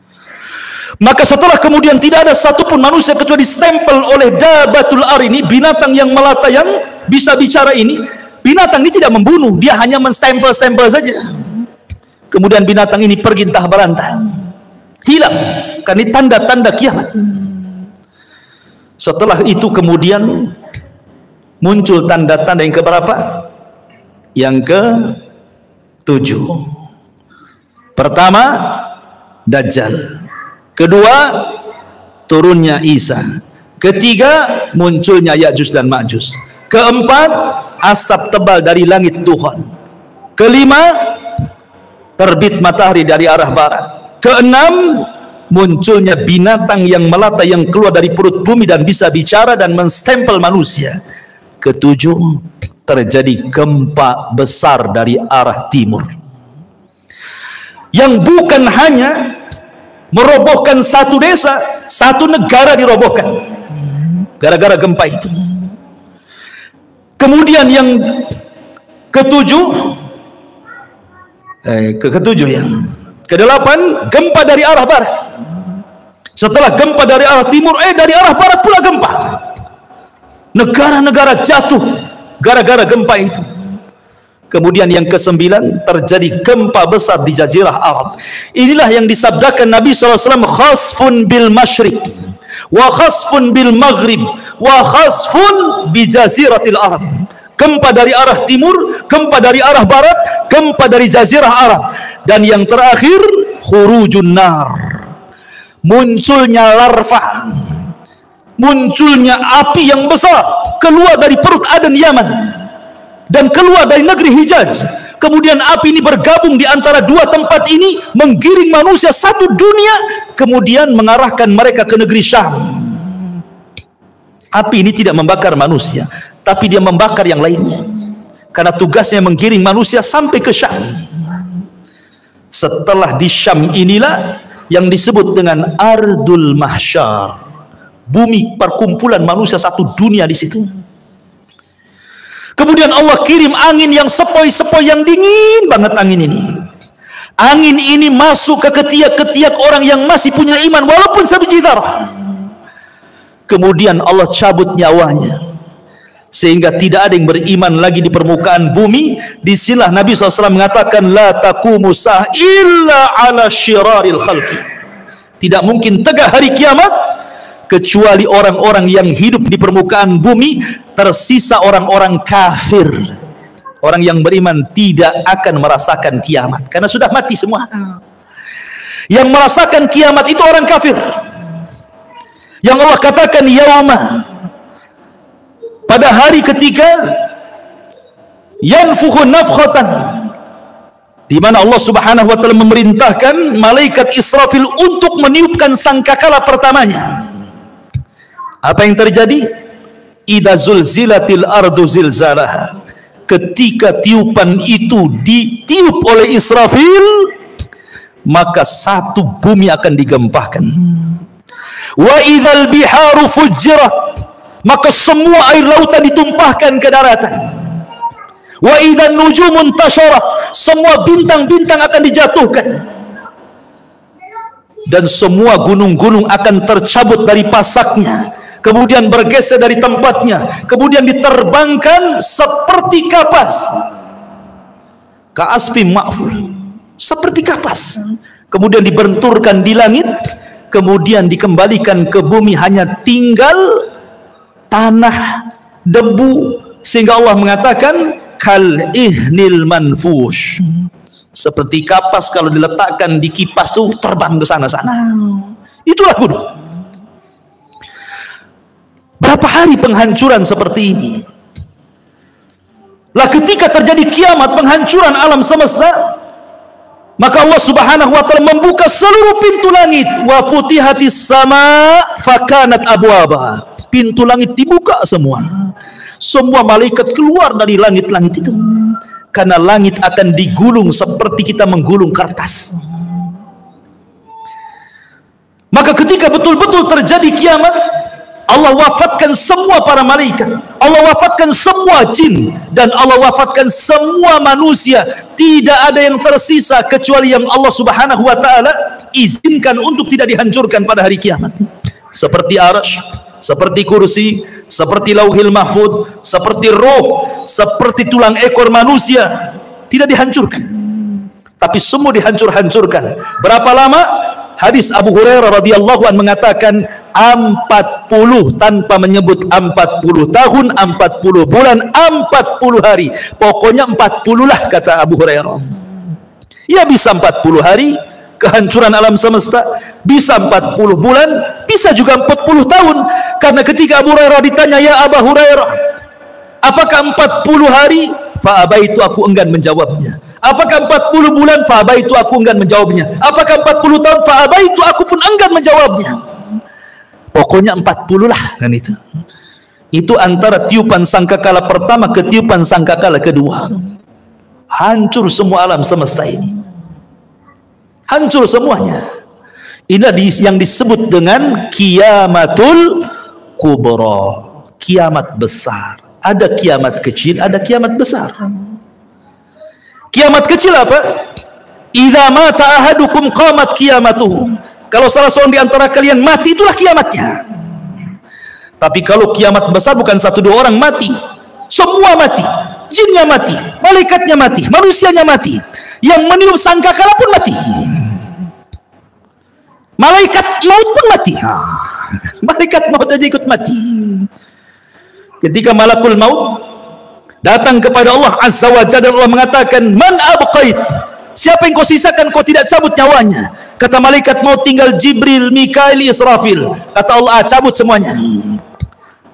S2: Maka setelah kemudian tidak ada satupun manusia kecuali stempel oleh dabatul ar ini, binatang yang melata yang bisa bicara ini. Binatang ini tidak membunuh, dia hanya menstempel-stempel saja. Kemudian binatang ini pergi entah berantah, hilang, karena ini tanda-tanda kiamat. Setelah itu kemudian muncul tanda-tanda yang keberapa? Yang ke-7. Pertama, Dajjal. Kedua, turunnya Isa. Ketiga, munculnya Ya'juj dan Ma'juj. Keempat, asap tebal dari langit Tuhan. Kelima, terbit matahari dari arah barat. Keenam, munculnya binatang yang melata yang keluar dari perut bumi dan bisa bicara dan menstempel manusia. Ketujuh, terjadi gempa besar dari arah timur yang bukan hanya merobohkan satu desa, satu negara dirobohkan gara-gara gempa itu. Kemudian yang ketujuh kedelapan, gempa dari arah barat. Setelah gempa dari arah timur, dari arah barat pula gempa. Negara-negara jatuh gara-gara gempa itu. Kemudian yang ke-9, terjadi gempa besar di Jazirah Arab. Inilah yang disabdakan Nabi SAW, khasfun bil masyriq wa khasfun bil maghrib wa khasfun bi jaziratil Arab. Gempa dari arah timur, gempa dari arah barat, gempa dari Jazirah Arab. Dan yang terakhir, khurujun nar, munculnya larva, munculnya api yang besar keluar dari perut Aden Yaman dan keluar dari negeri Hijaz. Kemudian api ini bergabung di antara dua tempat ini, menggiring manusia satu dunia, kemudian mengarahkan mereka ke negeri Syam. Api ini tidak membakar manusia, tapi dia membakar yang lainnya, karena tugasnya menggiring manusia sampai ke Syam. Setelah di Syam inilah yang disebut dengan Ardul Mahsyar, bumi perkumpulan manusia satu dunia di situ. Kemudian Allah kirim angin yang sepoi-sepoi, yang dingin banget angin ini. Angin ini masuk ke ketiak-ketiak orang yang masih punya iman walaupun sebiji darah. Kemudian Allah cabut nyawanya sehingga tidak ada yang beriman lagi di permukaan bumi. Disinilah Nabi SAW mengatakan, la taqumu sa'ah illa ala syiraril khalqi. Tidak mungkin tegak hari kiamat kecuali orang-orang yang hidup di permukaan bumi, tersisa orang-orang kafir. Orang yang beriman tidak akan merasakan kiamat karena sudah mati semua. Yang merasakan kiamat itu orang kafir, yang Allah katakan yauma, pada hari ketika yanfukhu nafkhatan, di mana Allah Subhanahu wa taala memerintahkan malaikat Israfil untuk meniupkan sangkakala pertamanya. Apa yang terjadi? Idza zulzilatil ardu zilzalaha. Ketika tiupan itu ditiup oleh Israfil, maka satu bumi akan digempahkan. Wa idzal biharu fujjirat, maka semua air lautan ditumpahkan ke daratan. Wa idzan nujumun tasharat, semua bintang-bintang akan dijatuhkan. Dan semua gunung-gunung akan tercabut dari pasaknya, kemudian bergeser dari tempatnya, kemudian diterbangkan seperti kapas. Ka'asfim ma'ful, seperti kapas. Kemudian dibenturkan di langit, kemudian dikembalikan ke bumi, hanya tinggal tanah, debu. Sehingga Allah mengatakan kal ihnil manfush, seperti kapas kalau diletakkan di kipas tuh terbang ke sana-sana. Itulah gunung. Berapa hari penghancuran seperti ini? Lah ketika terjadi kiamat, penghancuran alam semesta, maka Allah Subhanahu wa taala membuka seluruh pintu langit. Wa futihatis sama fakanat abwaba. Pintu langit dibuka semua. Semua malaikat keluar dari langit-langit itu. Karena langit akan digulung seperti kita menggulung kertas. Maka ketika betul-betul terjadi kiamat, Allah wafatkan semua para malaikat, Allah wafatkan semua jin, dan Allah wafatkan semua manusia. Tidak ada yang tersisa kecuali yang Allah Subhanahu wa taala izinkan untuk tidak dihancurkan pada hari kiamat. Seperti arsy, seperti kursi, seperti lauhil mahfud, seperti roh, seperti tulang ekor manusia, tidak dihancurkan, tapi semua dihancur-hancurkan. Berapa lama? Hadis Abu Hurairah radhiyallahu anhu mengatakan 40, tanpa menyebut 40 tahun, 40 bulan, 40 hari. Pokoknya 40 lah kata Abu Hurairah. Ya bisa 40 hari kehancuran alam semesta, bisa 40 bulan, bisa juga 40 tahun. Karena ketika Abu Hurairah ditanya, ya Abu Hurairah, apakah 40 hari? Fa'abaitu, aku enggan menjawabnya. Apakah 40 bulan? Fa'abaitu, aku enggan menjawabnya. Apakah 40 tahun? Fa'abaitu, aku pun enggan menjawabnya. Pokoknya 40 lah kan itu. Itu antara tiupan sangkakala pertama ke tiupan sangkakala kedua. Hancur semua alam semesta ini. Hancur semuanya. Ini yang disebut dengan kiamatul kubra, kiamat besar. Ada kiamat kecil, ada kiamat besar. Kiamat kecil apa? Idza mata ahadukum qamat qiyamatuhu. Kalau salah seorang di antara kalian mati, itulah kiamatnya. Tapi kalau kiamat besar bukan 1-2 orang mati, semua mati. Jinnya mati, malaikatnya mati, manusianya mati, yang meniup sangkakala pun mati, malaikat maut pun mati. Malaikat maut aja ikut mati. Ketika malakul maut datang kepada Allah Azza wa Jalla, Allah mengatakan, man abqait, siapa yang kau sisakan, kau tidak cabut nyawanya? Kata malaikat maut, tinggal Jibril, Mikail, Israfil. Kata Allah, cabut semuanya.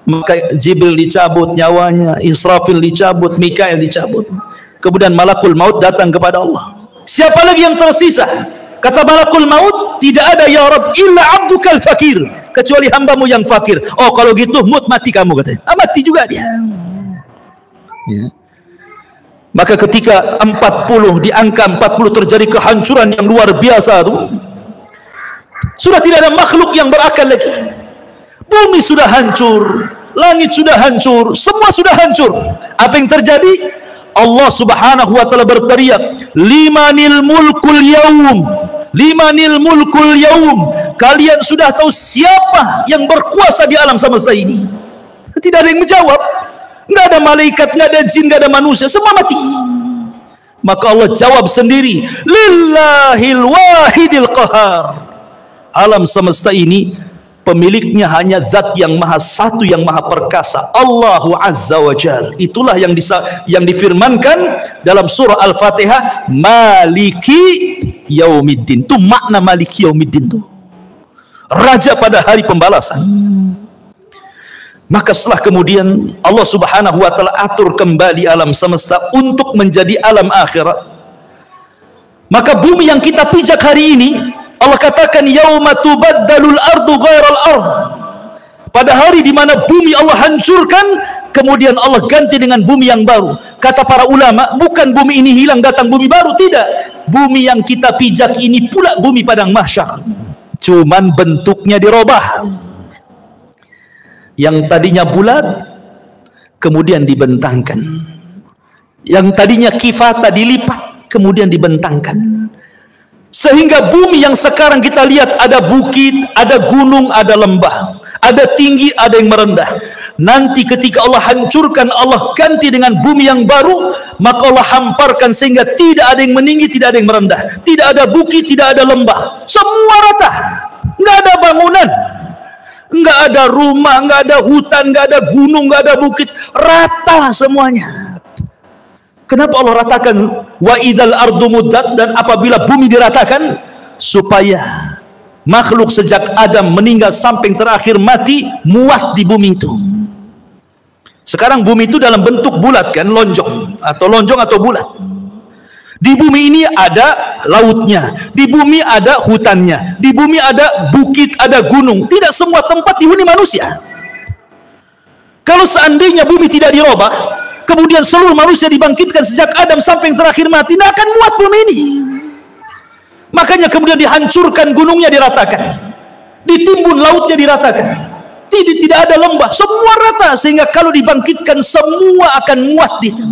S2: Maka Jibril dicabut nyawanya, Israfil dicabut, Mikail dicabut. Kemudian malakul maut datang kepada Allah, siapa lagi yang tersisa? Kata malakul maut, tidak ada ya Rabb illa abdukal fakir, kecuali hambamu yang fakir. Oh kalau gitu mati kamu, katanya. Mati juga dia. Ya. Maka ketika 40, di angka 40 terjadi kehancuran yang luar biasa itu, sudah tidak ada makhluk yang berakal lagi. Bumi sudah hancur, langit sudah hancur, semua sudah hancur. Apa yang terjadi? Allah Subhanahu wa taala berteriak, limanil mulkul yaum, limanil mulkul yaum. Kalian sudah tahu siapa yang berkuasa di alam semesta ini? Tidak ada yang menjawab. Nggak ada malaikat, nggak ada jin, nggak ada manusia, semua mati. Maka Allah jawab sendiri, lillahil wahidil qahar. Alam semesta ini pemiliknya hanya zat yang maha satu, yang maha perkasa, Allahu Azza wa Jal. Itulah yang difirmankan dalam surah Al-Fatihah, Maliki Yaumiddin. Itu makna Maliki Yaumiddin itu, raja pada hari pembalasan. Maka setelah kemudian Allah Subhanahu wa taala atur kembali alam semesta untuk menjadi alam akhirat. Maka bumi yang kita pijak hari ini, Allah katakan yauma tubaddalul ardu ghairal ardh. Pada hari di mana bumi Allah hancurkan, kemudian Allah ganti dengan bumi yang baru. Kata para ulama, bukan bumi ini hilang datang bumi baru, tidak. Bumi yang kita pijak ini pula bumi padang mahsyar. Cuman bentuknya dirubah. Yang tadinya bulat kemudian dibentangkan, yang tadinya kifata dilipat kemudian dibentangkan, sehingga bumi yang sekarang kita lihat ada bukit, ada gunung, ada lembah, ada tinggi, ada yang merendah. Nanti ketika Allah hancurkan, Allah ganti dengan bumi yang baru, maka Allah hamparkan sehingga tidak ada yang meninggi, tidak ada yang merendah, tidak ada bukit, tidak ada lembah, semua rata, nggak ada bangunan, nggak ada rumah, nggak ada hutan, nggak ada gunung, nggak ada bukit, rata semuanya. Kenapa Allah ratakan? Wa idal ardu muddat, dan apabila bumi diratakan, supaya makhluk sejak Adam meninggal sampai yang terakhir mati muat di bumi itu, Sekarang bumi itu dalam bentuk bulat kan, lonjong atau bulat. Di bumi ini ada lautnya, di bumi ada hutannya, di bumi ada bukit, ada gunung. Tidak semua tempat dihuni manusia. Kalau seandainya bumi tidak dirubah, kemudian seluruh manusia dibangkitkan sejak Adam sampai yang terakhir mati, tidak akan muat bumi ini. Makanya kemudian dihancurkan, gunungnya diratakan, ditimbun lautnya diratakan, tidak ada lembah, semua rata, sehingga kalau dibangkitkan semua akan muat di situ.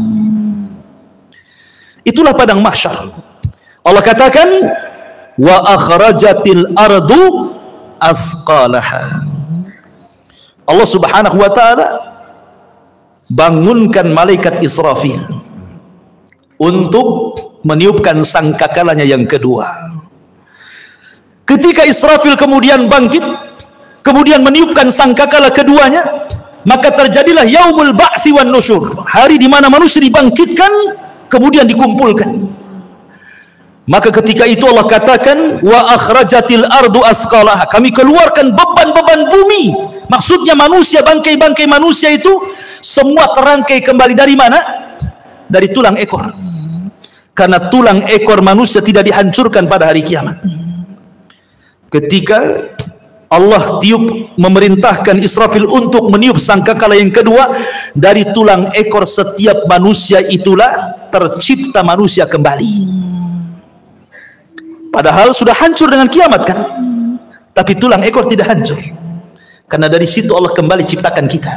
S2: Itulah padang mahsyar. Allah katakan, wa akhrajatil ardu athqalaha. Allah Subhanahu wa taala bangunkan malaikat Israfil untuk meniupkan sangkakalanya yang kedua. Ketika Israfil kemudian bangkit, kemudian meniupkan sangkakala keduanya, maka terjadilah yaumul ba'tsi wan nusyur, hari di mana manusia dibangkitkan kemudian dikumpulkan. Maka ketika itu Allah katakan, wa akhrajatil ardu athqalaha, kami keluarkan beban-beban bumi. Maksudnya manusia, bangkai-bangkai manusia itu semua terangkai kembali dari mana? Dari tulang ekor. Karena tulang ekor manusia tidak dihancurkan pada hari kiamat. Ketika Allah tiup, memerintahkan Israfil untuk meniup sangkakala yang kedua, dari tulang ekor setiap manusia itulah tercipta manusia kembali. Padahal sudah hancur dengan kiamat kan, tapi tulang ekor tidak hancur, karena dari situ Allah kembali ciptakan kita.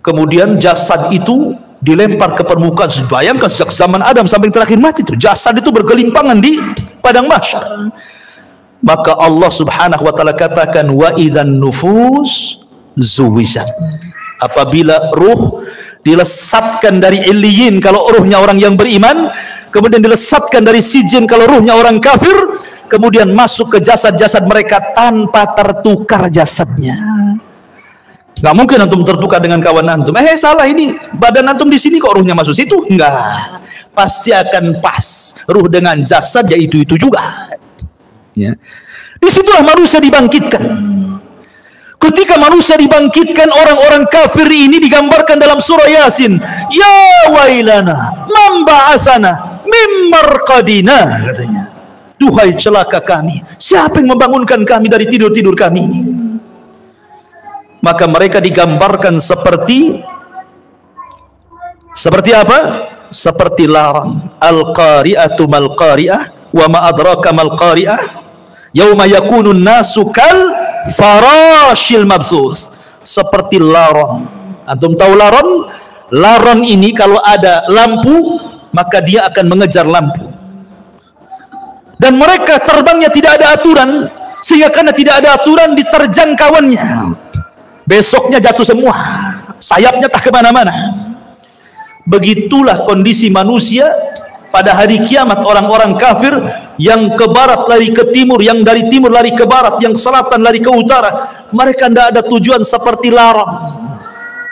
S2: Kemudian jasad itu dilempar ke permukaan. Bayangkan sejak zaman Adam sampai yang terakhir mati, itu jasad itu bergelimpangan di padang mahsyar. Maka Allah Subhanahu wa taala katakan, wa idzan nufus zuwijat, apabila ruh dilesatkan dari illiyin kalau ruhnya orang yang beriman, kemudian dilesatkan dari sijin kalau ruhnya orang kafir, kemudian masuk ke jasad-jasad mereka tanpa tertukar jasadnya. Nggak mungkin antum tertukar dengan kawan antum. Salah, ini badan antum di sini kok ruhnya masuk situ? Enggak, pasti akan pas ruh dengan jasad, ya itu juga. Ya. Disitulah manusia dibangkitkan. Ketika manusia dibangkitkan, orang-orang kafir ini digambarkan dalam surah Yasin, ya wailana man ba'atsana mim marqadina, katanya, duhai celaka kami, siapa yang membangunkan kami dari tidur-tidur kami ini? Maka mereka digambarkan seperti apa? Seperti larang. Al-qari'atu mal qari'ah wa ma adraka mal qari'ah yauma yakunun nasu kal farashil mabsus, seperti larang. Antum tahu larang? Larang ini kalau ada lampu maka dia akan mengejar lampu, dan mereka terbangnya tidak ada aturan, sehingga karena tidak ada aturan diterjang kawannya, besoknya jatuh semua, sayapnya tak kemana-mana. Begitulah kondisi manusia pada hari kiamat. Orang-orang kafir yang ke barat lari ke timur, yang dari timur lari ke barat, yang selatan lari ke utara, mereka tidak ada tujuan, seperti larang.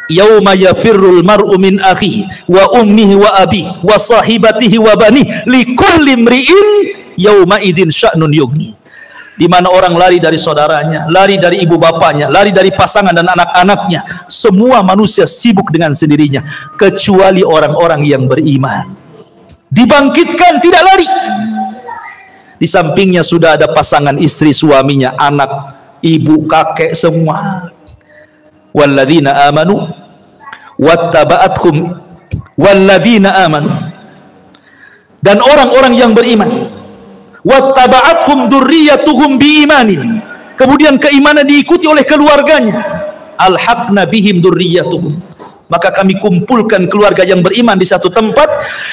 S2: Yauma yafirrul mar'u min akhihi wa ummihi wa abihi wa sahibatihi wa banihi likulli imri'in yauma idzin sya'nun yughni. Di mana orang lari dari saudaranya, lari dari ibu bapaknya, lari dari pasangan dan anak-anaknya. Semua manusia sibuk dengan sendirinya, kecuali orang-orang yang beriman. Dibangkitkan tidak lari. Di sampingnya sudah ada pasangan istri, suaminya, anak, ibu, kakek, semua. Walladzina amanu wattaba'athum walladzina amanu, dan orang-orang yang beriman, wattaba'athum dzurriyyatuhum biimanin, kemudian keimanan diikuti oleh keluarganya, alhaqna bihim dzurriyyatuhum, maka kami kumpulkan keluarga yang beriman di satu tempat.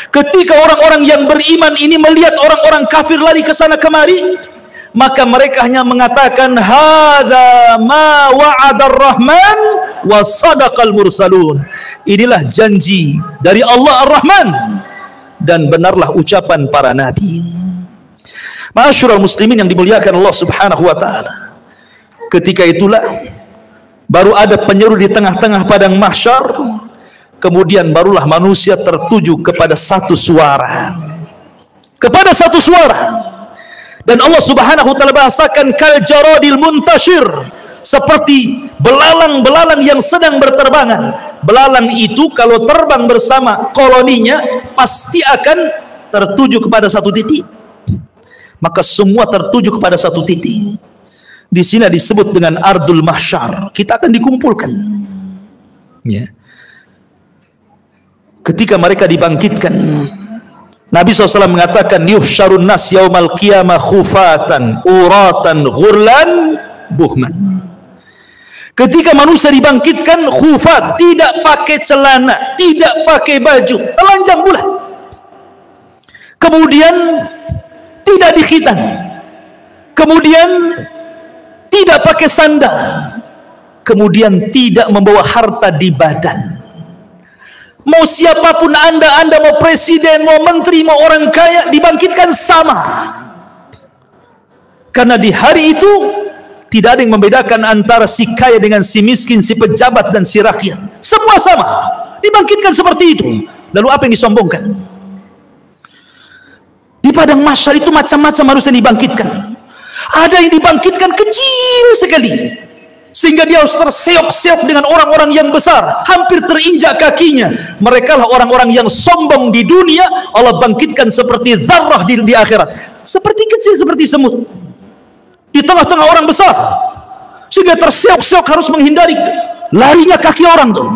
S2: Ketika orang-orang yang beriman ini melihat orang-orang kafir lari ke sana kemari, maka mereka hanya mengatakan, hadza ma wa'adar rahman wa sadaqal mursalun, inilah janji dari Allah Ar-Rahman dan benarlah ucapan para nabi. Ma'asyiral muslimin yang dimuliakan Allah Subhanahu wa taala, ketika itulah baru ada penyeru di tengah-tengah padang mahsyar, kemudian barulah manusia tertuju kepada satu suara, dan Allah Subhanahu wa taala bahasakan kal jaradil muntashir, seperti belalang-belalang yang sedang berterbangan. Belalang itu kalau terbang bersama koloninya pasti akan tertuju kepada satu titik. Maka semua tertuju kepada satu titik. Di sini disebut dengan ardul mahsyar. Kita akan dikumpulkan. Ya. Ketika mereka dibangkitkan, Nabi SAW mengatakan, yuhsyarun nas yaumal qiyamah khufatan, uratan, ghurlan, buhman. Ketika manusia dibangkitkan khufat, tidak pakai celana, tidak pakai baju, telanjang bulat. Kemudian tidak dikhitan. Kemudian tidak pakai sandal. Kemudian tidak membawa harta di badan. Mau siapapun anda mau presiden, mau menteri, mau orang kaya, dibangkitkan sama. Karena di hari itu tidak ada yang membedakan antara si kaya dengan si miskin, si pejabat dan si rakyat. Semua sama. Dibangkitkan seperti itu. Lalu apa yang disombongkan? Di padang mahsyar itu macam-macam manusia dibangkitkan. Ada yang dibangkitkan kecil sekali, sehingga dia harus terseok-seok dengan orang-orang yang besar, hampir terinjak kakinya. Mereka lah orang-orang yang sombong di dunia. Allah bangkitkan seperti zarrah di akhirat, seperti kecil, seperti semut di tengah-tengah orang besar, sehingga terseok-seok harus menghindari larinya kaki orang tuh.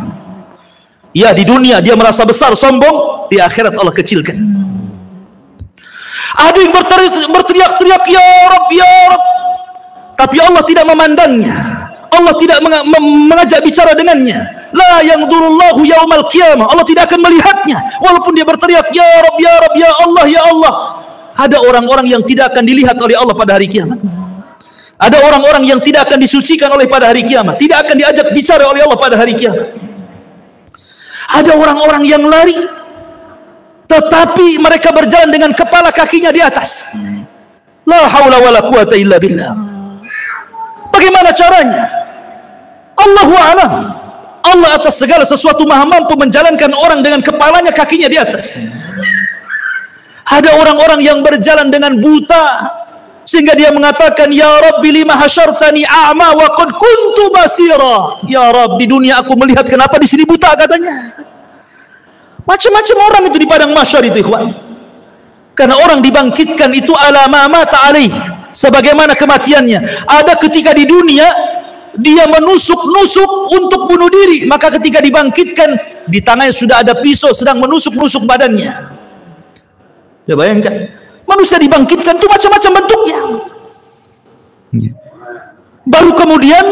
S2: Ya, di dunia dia merasa besar, sombong. Di akhirat Allah kecilkan. Ada yang berteriak-teriak, ya Rabb, ya Rabb, tapi Allah tidak memandangnya. Allah tidak mengajak bicara dengannya. La yanzurullahu yaumal qiyamah. Allah tidak akan melihatnya walaupun dia berteriak, ya Rabb, ya Rabb, ya Allah, ya Allah. Ada orang-orang yang tidak akan dilihat oleh Allah pada hari kiamat. Ada orang-orang yang tidak akan disucikan oleh pada hari kiamat, tidak akan diajak bicara oleh Allah pada hari kiamat. Ada orang-orang yang lari, tetapi mereka berjalan dengan kepala kakinya di atas. La haula wala quwata illa billah. Bagaimana caranya? Allahu a'lam. Allah atas segala sesuatu maha mampu menjalankan orang dengan kepalanya kakinya di atas. Ada orang-orang yang berjalan dengan buta, sehingga dia mengatakan, ya Rabbi lima hasyartani a'ma wa qad kuntu basira. Ya Rabb, di dunia aku melihat, kenapa di sini buta, katanya. Macam-macam orang itu di padang mahsyar itu, ikhwan. Karena orang dibangkitkan itu ala ma mata alaih, sebagaimana kematiannya. Ada ketika di dunia dia menusuk-nusuk untuk bunuh diri, maka ketika dibangkitkan di tangannya sudah ada pisau sedang menusuk-nusuk badannya. Ya, bayangkan. Manusia dibangkitkan itu macam-macam bentuknya. Baru kemudian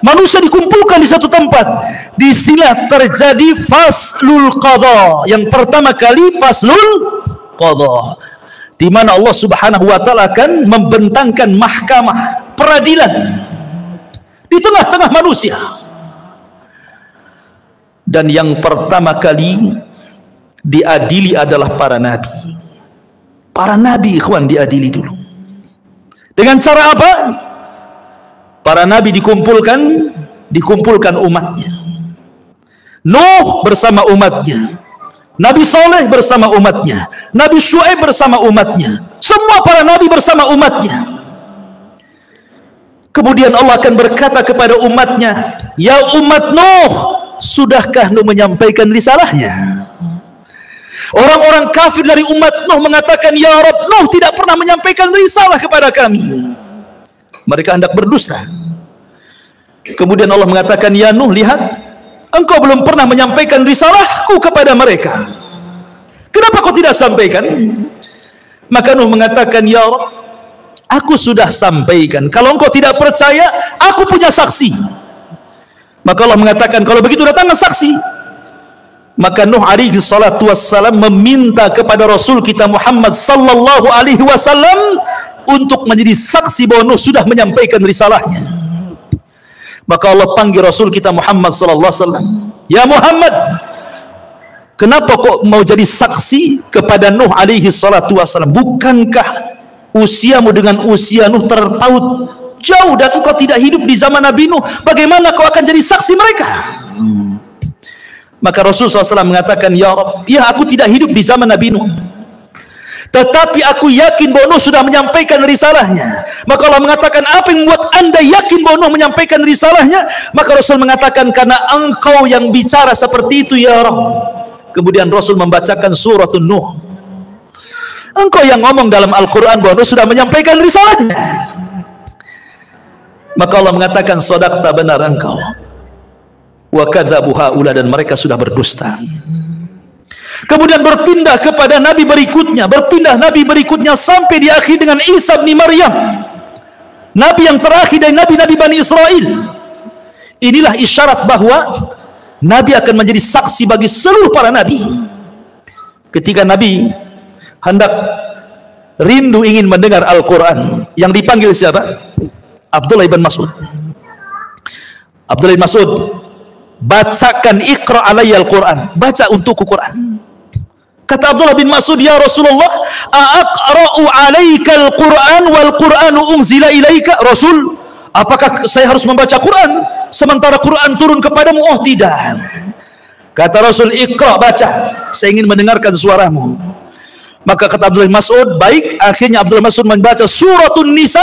S2: manusia dikumpulkan di satu tempat. Di sini terjadi faslul qadha. Yang pertama kali faslul qadha, di mana Allah Subhanahu wa taala akan membentangkan mahkamah peradilan di tengah-tengah manusia. Dan yang pertama kali diadili adalah para nabi. Para nabi, ikhwan, diadili dulu. Dengan cara apa? Para nabi dikumpulkan umatnya. Nuh bersama umatnya, Nabi Saleh bersama umatnya, Nabi Syuaib bersama umatnya, semua para nabi bersama umatnya. Kemudian Allah akan berkata kepada umatnya, ya umat Nuh, sudahkah Nuh menyampaikan risalahnya? Orang-orang kafir dari umat Nuh mengatakan, ya Rabb, Nuh tidak pernah menyampaikan risalah kepada kami. Mereka hendak berdusta. Kemudian Allah mengatakan, ya Nuh, lihat, engkau belum pernah menyampaikan risalahku kepada mereka. Kenapa kau tidak sampaikan? Maka Nuh mengatakan, ya Rabb, aku sudah sampaikan. Kalau engkau tidak percaya, aku punya saksi. Maka Allah mengatakan, kalau begitu datanglah saksi. Maka Nuh alaihi salatu wassalam meminta kepada Rasul kita Muhammad sallallahu alaihi wasallam untuk menjadi saksi bahwa Nuh sudah menyampaikan risalahnya. Maka Allah panggil Rasul kita Muhammad sallallahu alaihi wasallam, ya Muhammad, kenapa kok mau jadi saksi kepada Nuh alaihi salatu wassalam? Bukankah usiamu dengan usia Nuh terpaut jauh dan engkau tidak hidup di zaman Nabi Nuh? Bagaimana kau akan jadi saksi mereka? Maka Rasul SAW mengatakan, ya Rabb, ya aku tidak hidup di zaman Nabi Nuh, tetapi aku yakin bahwa Nuh sudah menyampaikan risalahnya. Maka Allah mengatakan, apa yang membuat anda yakin bahwa Nuh menyampaikan risalahnya? Maka Rasul mengatakan, karena engkau yang bicara seperti itu ya Rabb. Kemudian Rasul membacakan surat Nuh. Engkau yang ngomong dalam Al-Quran bahwa Nuh sudah menyampaikan risalahnya. Maka Allah mengatakan, shadaqta, benar engkau. Wa kadzabu haula, dan mereka sudah berdusta. Kemudian berpindah kepada nabi berikutnya sampai di akhir dengan Isa bin Maryam, nabi yang terakhir dari nabi-nabi Bani Israel. Inilah isyarat bahwa nabi akan menjadi saksi bagi seluruh para nabi. Ketika nabi hendak rindu ingin mendengar Al-Quran, yang dipanggil siapa? Abdullah bin Mas'ud. Abdullah bin Mas'ud, bacakan, iqra alayya Al-Quran, baca untukku Quran. Kata Abdullah bin Mas'ud, ya Rasulullah, aqra'u alaika al-Quran wal Quranu unzila ilaika? Rasul, apakah saya harus membaca Quran sementara Quran turun kepadamu? Oh tidak. Kata Rasul, iqra, baca, saya ingin mendengarkan suaramu. Maka kata Abdullah bin Mas'ud, baik. Akhirnya Abdullah bin Mas'ud membaca suratun Nisa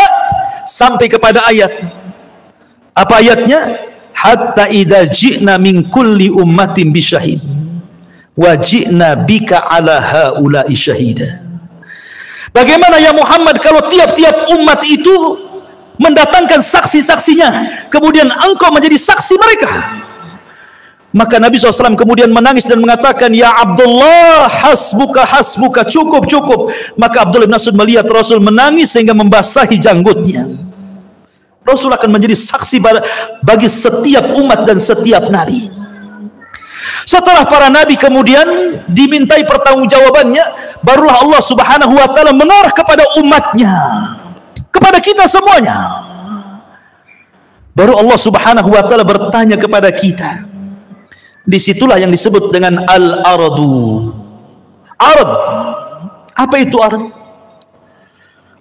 S2: sampai kepada ayat. Apa ayatnya? Hatta idza ji'na min kulli ummatin bisyahid wa ji'na bika ala haula'i syahida. Bagaimana ya Muhammad kalau tiap-tiap umat itu mendatangkan saksi-saksinya, kemudian engkau menjadi saksi mereka? Maka Nabi SAW kemudian menangis dan mengatakan, ya Abdullah, hasbuka, hasbuka, cukup, cukup. Maka Abdullah bin Mas'ud melihat Rasul menangis sehingga membasahi janggutnya. Rasul akan menjadi saksi bagi setiap umat dan setiap nabi. Setelah para nabi kemudian dimintai pertanggungjawabannya, barulah Allah Subhanahu wa taala mengarah kepada umatnya, kepada kita semuanya. Baru Allah Subhanahu wa taala bertanya kepada kita. Disitulah yang disebut dengan al-ardu. Ard. Apa itu ard?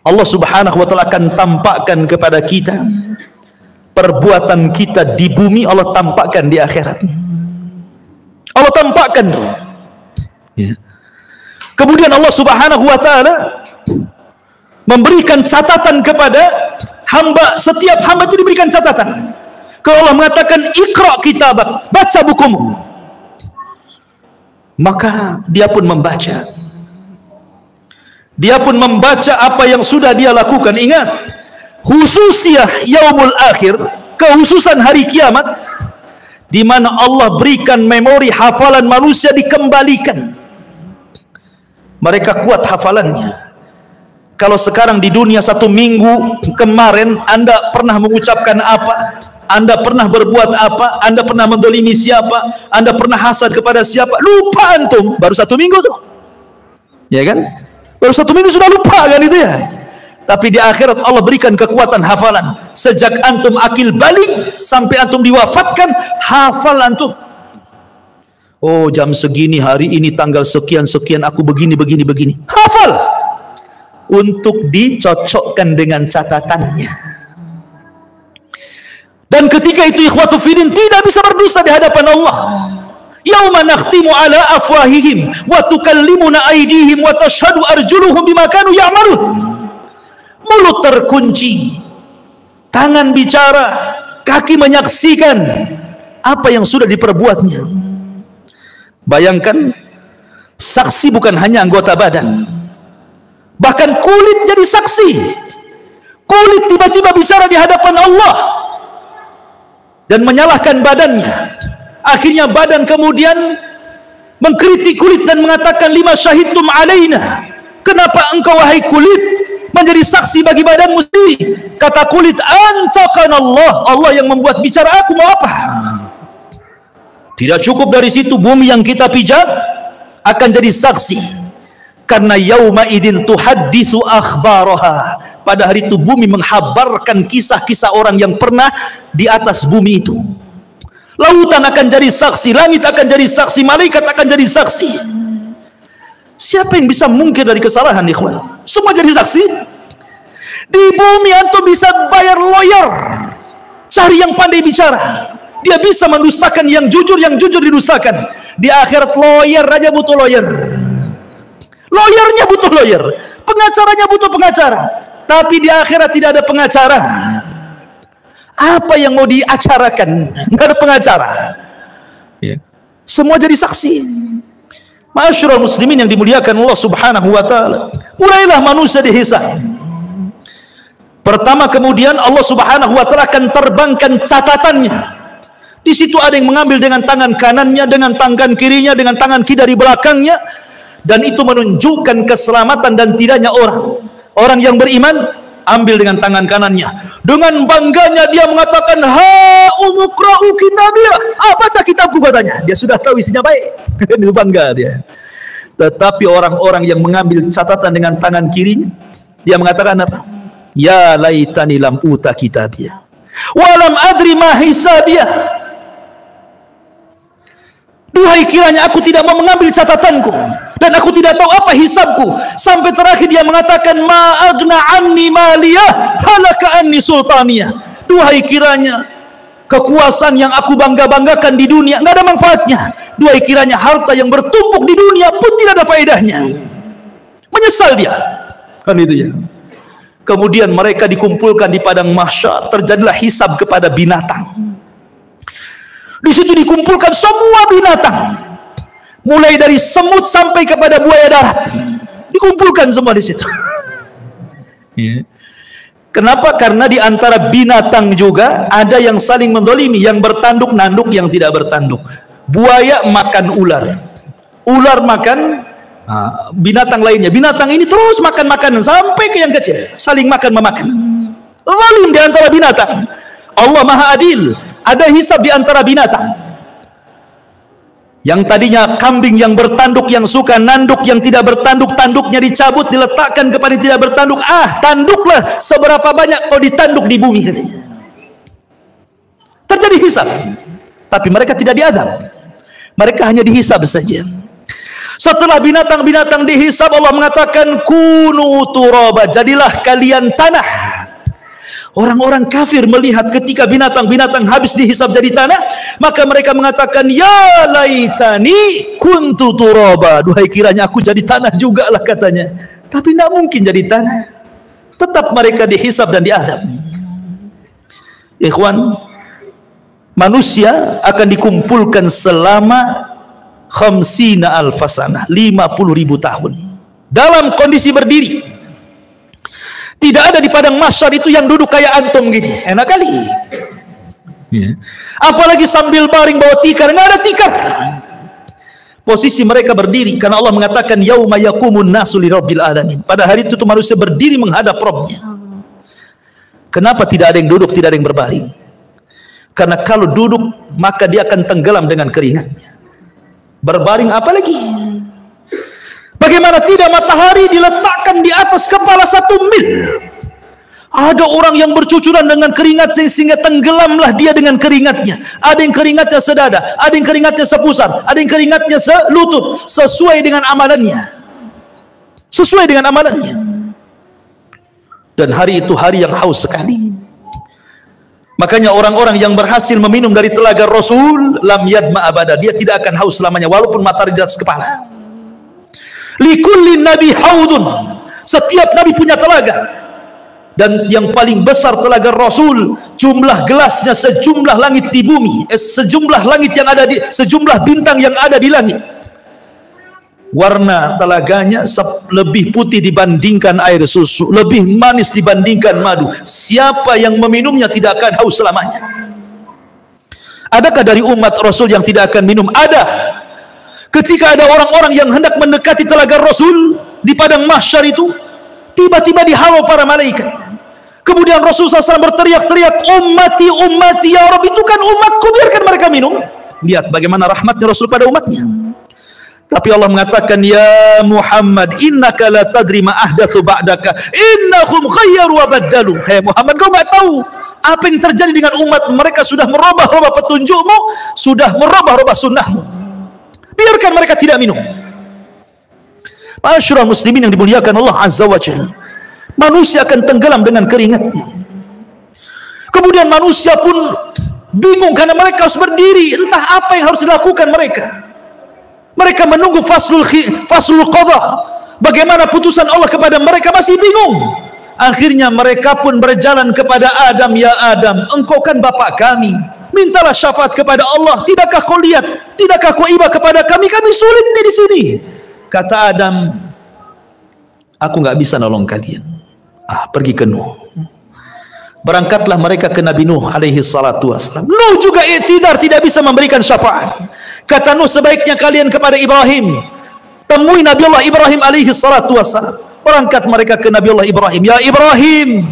S2: Allah Subhanahu wa taala akan tampakkan kepada kita perbuatan kita di bumi, Allah tampakkan di akhirat. Allah tampakkan tuh. Ya. Kemudian Allah Subhanahu wa taala memberikan catatan kepada hamba, setiap hamba itu diberikan catatan. Kalau Allah mengatakan iqra kitabak, baca bukumu, maka dia pun membaca. Dia pun membaca apa yang sudah dia lakukan. Ingat, khususiyah yaumul akhir, kehususan hari kiamat, di mana Allah berikan memori hafalan manusia dikembalikan. Mereka kuat hafalannya. Kalau sekarang di dunia 1 minggu kemarin Anda pernah mengucapkan apa, Anda pernah berbuat apa, Anda pernah mendolimi siapa, Anda pernah hasad kepada siapa, lupa antum. Baru 1 minggu tuh, ya kan? Baru 1 minggu sudah lupa kan itu ya. Tapi di akhirat Allah berikan kekuatan hafalan. Sejak antum akil balik sampai antum diwafatkan, hafal antum. Oh, jam segini hari ini tanggal sekian sekian aku begini begini begini. Hafal. Untuk dicocokkan dengan catatannya. Dan ketika itu ikhwatu fiddin tidak bisa berdusta di hadapan Allah. Yauma nakhtimu ala afwahihim wa tukallimuna aydihim wa tashhadu arjuluhum bima kanu ya'malun. Mulut terkunci, tangan bicara, kaki menyaksikan apa yang sudah diperbuatnya. Bayangkan, saksi bukan hanya anggota badan, bahkan kulit jadi saksi. Kulit tiba-tiba bicara di hadapan Allah dan menyalahkan badannya. Akhirnya badan kemudian mengkritik kulit dan mengatakan, lima syahidtum alaina, kenapa engkau wahai kulit menjadi saksi bagi badanmu sendiri? Kata kulit, antaqana Allah, Allah yang membuat bicara, aku mau apa? Tidak cukup dari situ, bumi yang kita pijat akan jadi saksi. Karena yauma idin tuhadditsu akhbaraha, pada hari itu bumi menghabarkan kisah-kisah orang yang pernah di atas bumi itu. Lautan akan jadi saksi, langit akan jadi saksi, malaikat akan jadi saksi. Siapa yang bisa mungkir dari kesalahan, ikhwan? Semua jadi saksi. Di bumi antum bisa bayar lawyer, cari yang pandai bicara, dia bisa mendustakan yang jujur didustakan. Di akhirat lawyer raja butuh lawyer. Lawyernya butuh lawyer, pengacaranya butuh pengacara. Tapi di akhirat tidak ada pengacara. Apa yang mau diacarakan? Nggak ada pengacara. Ya. Semua jadi saksi. Ma'asyiral muslimin yang dimuliakan Allah Subhanahu wa taala. Mulailah manusia dihisab. Pertama, kemudian Allah Subhanahu wa taala akan terbangkan catatannya. Di situ ada yang mengambil dengan tangan kanannya, dengan tangan kirinya, dengan tangan kiri dari belakangnya, dan itu menunjukkan keselamatan dan tidaknya orang. Orang yang beriman ambil dengan tangan kanannya. Dengan bangganya dia mengatakan, "Ha umqra'u kitabiyah." Baca kitabku, katanya. Dia sudah tahu isinya baik. Itu bangga dia. Tetapi orang-orang yang mengambil catatan dengan tangan kirinya, dia mengatakan apa? Ya laitani lam uta kitabiyah wa lam adri ma hisabiyah. Duhai kiranya aku tidak mau mengambil catatanku dan aku tidak tahu apa hisabku. Sampai terakhir dia mengatakan, ma agna anni maliyah halaka anni sultaniyah. Duhai kiranya kekuasaan yang aku bangga-banggakan di dunia nggak ada manfaatnya. Duhai kiranya harta yang bertumpuk di dunia pun tidak ada faedahnya. Menyesal dia. Kan itu ya. Kemudian mereka dikumpulkan di padang mahsyar, terjadilah hisab kepada binatang. Di situ dikumpulkan semua binatang, mulai dari semut sampai kepada buaya darat, dikumpulkan semua di situ. Kenapa? Karena di antara binatang juga ada yang saling mendolimi, yang bertanduk nanduk, yang tidak bertanduk. Buaya makan ular, ular makan binatang lainnya. Binatang ini terus makan makanan sampai ke yang kecil, saling makan memakan. Zalim di antara binatang. Allah Maha Adil. Ada hisab di antara binatang. Yang tadinya kambing yang bertanduk, yang suka nanduk, yang tidak bertanduk, tanduknya dicabut, diletakkan kepada yang tidak bertanduk. Tanduklah seberapa banyak kau ditanduk di bumi. Terjadi hisab. Tapi mereka tidak diazab. Mereka hanya dihisab saja. Setelah binatang-binatang dihisab, Allah mengatakan, kunu turaba, jadilah kalian tanah. Orang-orang kafir melihat ketika binatang-binatang habis dihisab jadi tanah, maka mereka mengatakan, ya laitani kuntu turaba. Duhai kiranya aku jadi tanah juga lah, katanya. Tapi tidak mungkin jadi tanah. Tetap mereka dihisab dan diazab. Ikhwan, manusia akan dikumpulkan selama 50 alfasanah, 50.000 tahun dalam kondisi berdiri. Tidak ada di padang mahsyar itu yang duduk kayak antum gini, enak kali. Apalagi sambil baring bawa tikar, nggak ada tikar. Posisi mereka berdiri karena Allah mengatakan yauma yaqumun nasu lirabbil alamin. Pada hari itu manusia berdiri menghadap Rabbnya. Kenapa tidak ada yang duduk, tidak ada yang berbaring? Karena kalau duduk maka dia akan tenggelam dengan keringatnya. Berbaring apalagi? Bagaimana tidak, matahari diletakkan di atas kepala 1 mil. Ada orang yang bercucuran dengan keringat sehingga tenggelamlah dia dengan keringatnya. Ada yang keringatnya sedada, ada yang keringatnya sepusar, ada yang keringatnya selutut, sesuai dengan amalannya. Sesuai dengan amalannya. Dan hari itu hari yang haus sekali. Makanya orang-orang yang berhasil meminum dari telaga Rasul, lam yadma abada, dia tidak akan haus selamanya walaupun matahari di atas kepala. Likullin nabi haudun, setiap nabi punya telaga, dan yang paling besar telaga Rasul, jumlah gelasnya sejumlah langit di bumi, sejumlah langit yang ada di, sejumlah bintang yang ada di langit. Warna telaganya lebih putih dibandingkan air susu, lebih manis dibandingkan madu. Siapa yang meminumnya tidak akan haus selamanya. Adakah dari umat Rasul yang tidak akan minum? Ada. Ketika ada orang-orang yang hendak mendekati telaga Rasul di padang mahsyar itu, tiba-tiba dihalau para malaikat. Kemudian Rasulullah SAW berteriak-teriak, ummati, ummati, ya Rabb, itu kan umatku, biarkan mereka minum. Lihat bagaimana rahmatnya Rasul pada umatnya. Tapi Allah mengatakan, ya Muhammad, innaka la tadri ma ahdatsu ba'daka, innahum khayyaru wa baddalu. Hai Muhammad, kau enggak tahu apa yang terjadi dengan umat mereka, sudah merubah-rubah petunjukmu, sudah merubah-rubah sunnahmu. Biarkan mereka tidak minum. Ma'asyiral muslimin yang dimuliakan Allah Azza wa Jalla, manusia akan tenggelam dengan keringatnya. Kemudian manusia pun bingung karena mereka harus berdiri, entah apa yang harus dilakukan mereka. Mereka menunggu faslul qadha, Bagaimana putusan Allah kepada mereka? Masih bingung. Akhirnya mereka pun berjalan kepada Adam. Ya Adam, engkau kan bapak kami, mintalah syafaat kepada Allah. Tidakkah kau lihat, tidakkah kau iba kepada kami? Kami sulit di sini. Kata Adam, aku nggak bisa nolong kalian. Pergi ke Nuh. Berangkatlah mereka ke Nabi Nuh alaihi salatu wassalam. Nuh juga i'tidar, tidak bisa memberikan syafaat. Kata Nuh, sebaiknya kalian kepada Ibrahim, temui Nabi Allah Ibrahim alaihi salatu wassalam. Berangkat mereka ke Nabi Allah Ibrahim. Ya Ibrahim,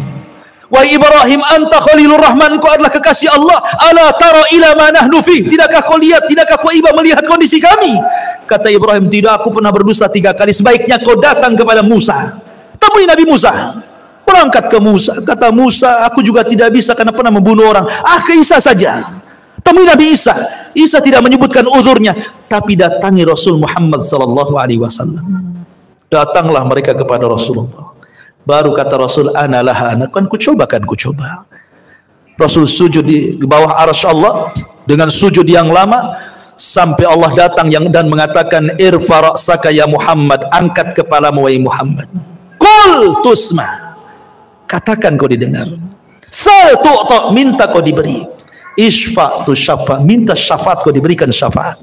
S2: wa Ibrahim, anta Khalilur Rahman, kau adalah kekasih Allah. Ala tara ila ma nahnu fi, tidakkah kau lihat, tidakkah kau iba melihat kondisi kami? Kata Ibrahim, tidak, aku pernah berdosa 3 kali. Sebaiknya kau datang kepada Musa, temui Nabi Musa. Berangkat ke Musa. Kata Musa, aku juga tidak bisa karena pernah membunuh orang. Ke Isa saja, temui Nabi Isa. Isa tidak menyebutkan uzurnya, tapi datangi Rasul Muhammad sallallahu alaihi wasallam. Datanglah mereka kepada Rasulullah. Baru kata Rasul, ana laha, kan ku coba. Rasul sujud di bawah arsy Allah dengan sujud yang lama, sampai Allah datang dan mengatakan, irfa ra'saka ya Muhammad, angkat kepalamu wahai Muhammad. Qul tusma, katakan kau didengar. Sal tu'ta, minta kau diberi. Isfa tu syafa, minta syafaat kau diberikan syafaat.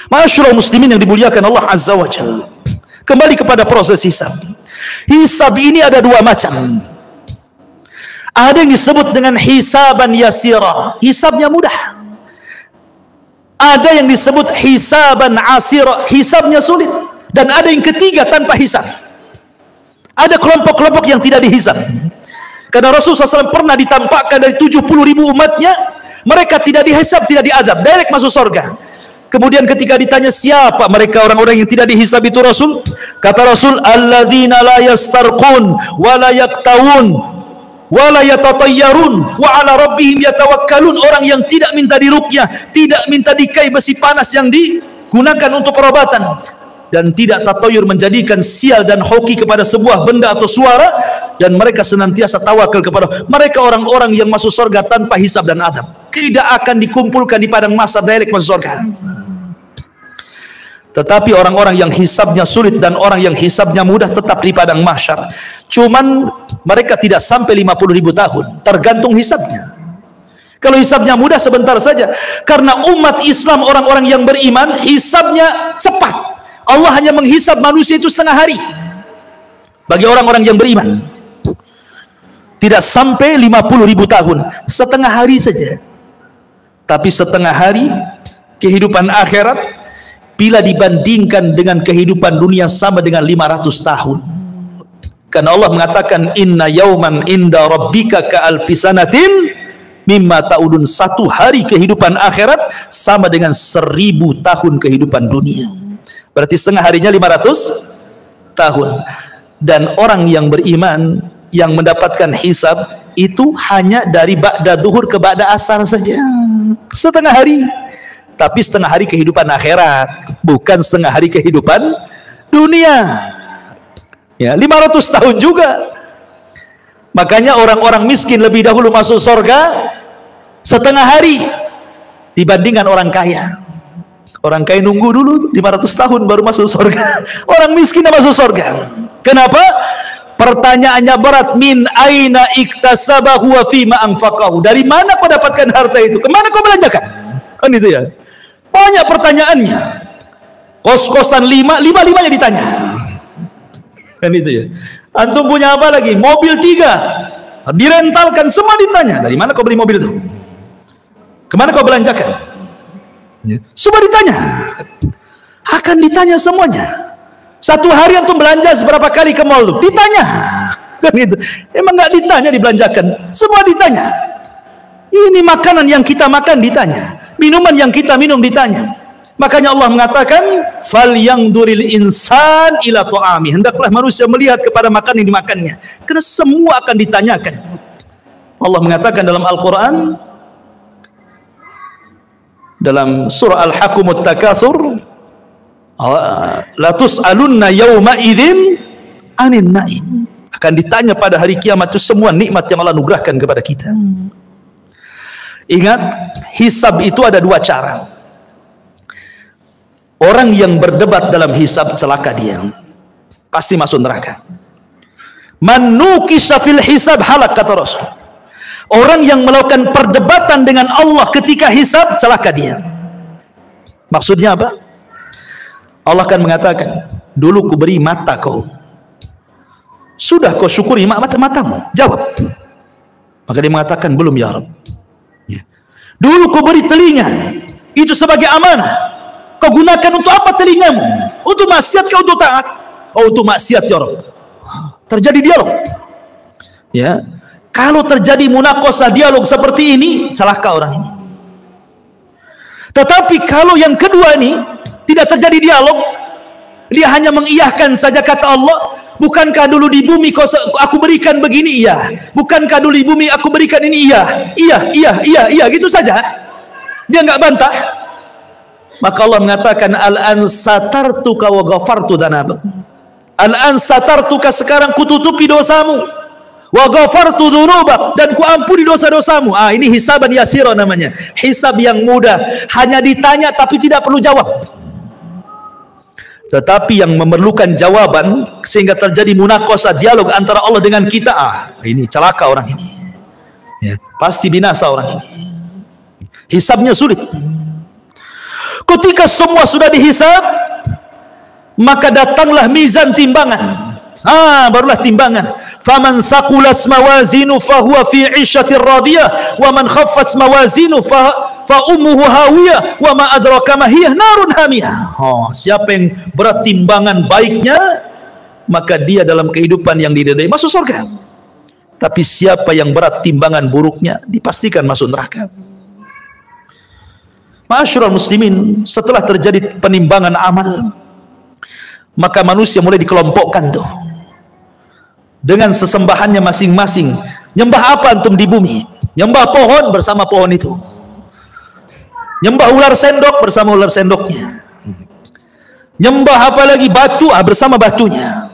S2: Ma'asyiral muslimin yang dimuliakan Allah azza wa jalla. Kembali kepada proses hisab. Hisab ini ada 2 macam. Ada yang disebut dengan hisaban yasira, hisabnya mudah. Ada yang disebut hisaban asira, hisabnya sulit. Dan ada yang ketiga, tanpa hisab. Ada kelompok-kelompok yang tidak dihisab. Karena Rasulullah SAW pernah ditampakkan dari 70.000 umatnya, mereka tidak dihisab, tidak diazab, direct masuk surga. Kemudian ketika ditanya siapa mereka orang-orang yang tidak dihisab itu, Rasul kata Rasul, alladzina la yastarqun wa la yaktawun wa la yatatayyarun wa ala rabbihim yatawakkalun. Orang yang tidak minta diruqyah, tidak minta dikai besi panas yang digunakan untuk perobatan, dan tidak tatayur, menjadikan sial dan hoki kepada sebuah benda atau suara, dan mereka senantiasa tawakal kepada mereka. Orang-orang yang masuk surga tanpa hisab dan adab, tidak akan dikumpulkan di padang mahsyar, direct masuk surga. Tetapi orang-orang yang hisabnya sulit dan orang yang hisabnya mudah tetap di padang mahsyar. Cuman mereka tidak sampai 50.000 tahun, tergantung hisabnya. Kalau hisabnya mudah sebentar saja, karena umat Islam, orang-orang yang beriman, hisabnya cepat. Allah hanya menghisab manusia itu setengah hari. Bagi orang-orang yang beriman, tidak sampai 50.000 tahun, setengah hari saja. Tapi setengah hari kehidupan akhirat, bila dibandingkan dengan kehidupan dunia, sama dengan 500 tahun. Karena Allah mengatakan, inna yauman inda rabbika ka'alfi sanatin mimma ta'udun. 1 hari kehidupan akhirat sama dengan 1000 tahun kehidupan dunia. Berarti setengah harinya 500 tahun. Dan orang yang beriman yang mendapatkan hisab itu hanya dari ba'da zuhur ke ba'da asar saja, setengah hari. Tapi setengah hari kehidupan akhirat, bukan setengah hari kehidupan dunia. Ya, 500 tahun juga. Makanya orang-orang miskin lebih dahulu masuk surga setengah hari dibandingkan orang kaya. Orang kaya nunggu dulu 500 tahun baru masuk surga. Orang miskin masuk surga. Kenapa? Pertanyaannya berat. Min aina iktasabahu wa fima anfaqahu. Dari mana kau dapatkan harta itu? Kemana kau belanjakan? Kan itu ya. Banyak pertanyaannya. Kos-kosan 5-5-nya ditanya. Kan itu ya. Antum punya apa lagi? Mobil 3 direntalkan, semua ditanya. Dari mana kau beli mobil itu? Kemana kau belanjakan? Semua ditanya. Akan ditanya semuanya. 1 hari antum belanja seberapa kali ke mall tuh? Ditanya. Kan gitu. Emang nggak ditanya dibelanjakan? Semua ditanya. Ini makanan yang kita makan ditanya. Minuman yang kita minum ditanya. Makanya Allah mengatakan, falyangduril insan ila ta'ami. Hendaklah manusia melihat kepada makanan yang dimakannya. Karena semua akan ditanyakan. Allah mengatakan dalam Al-Quran, dalam surah Al-Hakumut Takatsur, la tus'alunna yawma idzin anin na'im. Akan ditanya pada hari kiamat itu semua nikmat yang Allah anugerahkan kepada kita. Ingat, hisab itu ada 2 cara. Orang yang berdebat dalam hisab celaka dia. pasti masuk neraka. Man nukisha fil hisab halak, kata Rasul. Orang yang melakukan perdebatan dengan Allah ketika hisab, celaka dia. Maksudnya apa? Allah akan mengatakan, dulu ku beri mata kau, sudah kau syukuri matamu? Jawab. Maka dia mengatakan, belum ya Rabb. Dulu kau beri telinga, itu sebagai amanah, kau gunakan untuk apa telingamu? Untuk maksiat kau, untuk taat? Oh, untuk maksiat ya Rabb. Terjadi dialog. Ya, kalau terjadi munaqashah, dialog seperti ini, celaka orang ini. Tetapi kalau yang kedua ini tidak terjadi dialog, dia hanya mengiyahkan saja kata Allah, bukankah dulu di bumi aku berikan begini? Iya. Bukankah dulu di bumi aku berikan ini? Iya. Iya, gitu saja. Dia enggak bantah. Maka Allah mengatakan, al-an satartuka wa ghafartu dzanabak. Al-an satartuka, sekarang kututupi dosamu, wa ghafartu dzunubak, dan ku ampuni dosa-dosamu. Ini hisaban yasira namanya. Hisab yang mudah, hanya ditanya tapi tidak perlu jawab. Tetapi yang memerlukan jawaban sehingga terjadi munaqashah, dialog antara Allah dengan kita, ini celaka orang ini. Ya, pasti binasa orang ini. Hisabnya sulit. Ketika semua sudah dihisab, maka datanglah mizan, timbangan. Barulah timbangan. Faman thaqulat mawazinu fahuwa fi 'ishatir radiyah wa man khaffat mawazinu fa ummuhu hawiyah wa ma adraka ma hiya narun hamiyah. Siapa yang berat timbangan baiknya, maka dia dalam kehidupan yang diridai masuk surga. Tapi siapa yang berat timbangan buruknya, dipastikan masuk neraka. Ma'asyiral muslimin, setelah terjadi penimbangan amal, maka manusia mulai dikelompokkan tuh dengan sesembahannya masing-masing. Nyembah apa antum di bumi? Nyembah pohon, bersama pohon itu. Nyembah ular sendok, bersama ular sendoknya. Nyembah apa lagi? Batu, bersama batunya.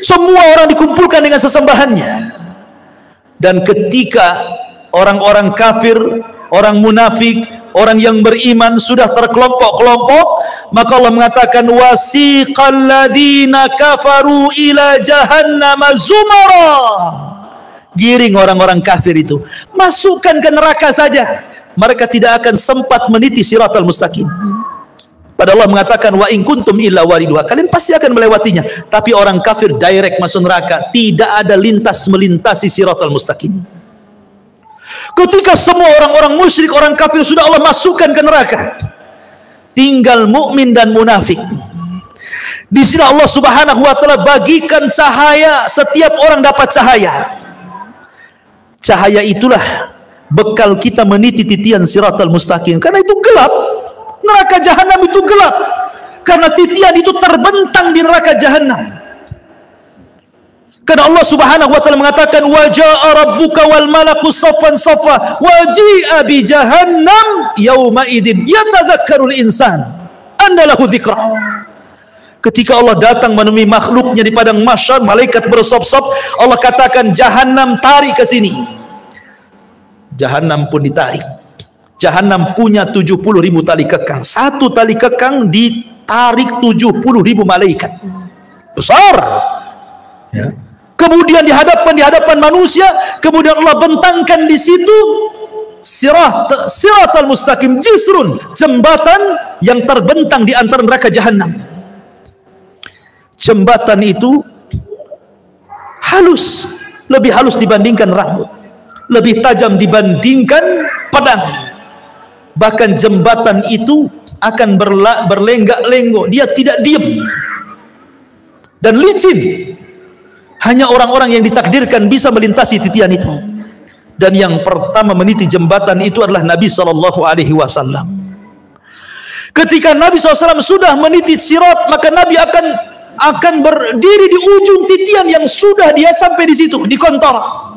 S2: Semua orang dikumpulkan dengan sesembahannya. Dan ketika orang-orang kafir, orang munafik, orang yang beriman sudah terkelompok-kelompok, maka Allah mengatakan, wasiqal ladzina kafaru ila jahannam zumara. Giring orang-orang kafir itu, masukkan ke neraka saja. Mereka tidak akan sempat meniti siratal mustaqim. Padahal Allah mengatakan, wa in kuntum illa wariduha, kalian pasti akan melewatinya. Tapi orang kafir direct masuk neraka, tidak ada lintas melintasi siratal mustaqim. Ketika semua orang-orang musyrik, orang kafir sudah Allah masukkan ke neraka, tinggal mukmin dan munafik. Di sini Allah Subhanahu wa taala bagikan cahaya, setiap orang dapat cahaya. Cahaya itulah bekal kita meniti titian siratal mustaqim. Karena itu gelap, neraka jahanam itu gelap, karena titian itu terbentang di neraka jahanam. Karena Allah Subhanahu wa taala mengatakan, wa jaa rabbuka wal malaku saffan saffa wa ji'a bi jahannam yauma idzin yatadzakkarul insan andalahu dzikra. Ketika Allah datang menemui makhluknya di padang mahsyar, malaikat bersop-sop, Allah katakan, jahanam tarik ke sini. Jahanam pun ditarik. Jahanam punya 70.000 tali kekang. Satu tali kekang ditarik 70.000 malaikat. Besar. Ya. Kemudian di hadapan manusia, kemudian Allah bentangkan di situ siratal mustaqim, jisrun, jembatan yang terbentang di antara neraka jahanam. Jembatan itu halus, lebih halus dibandingkan rambut, lebih tajam dibandingkan pedang. Bahkan jembatan itu akan berlenggak-lenggok, dia tidak diam dan licin. Hanya orang-orang yang ditakdirkan bisa melintasi titian itu. Dan yang pertama meniti jembatan itu adalah Nabi SAW. Ketika Nabi SAW sudah meniti sirat, maka Nabi akan berdiri di ujung titian yang sudah dia sampai di situ, di kontara.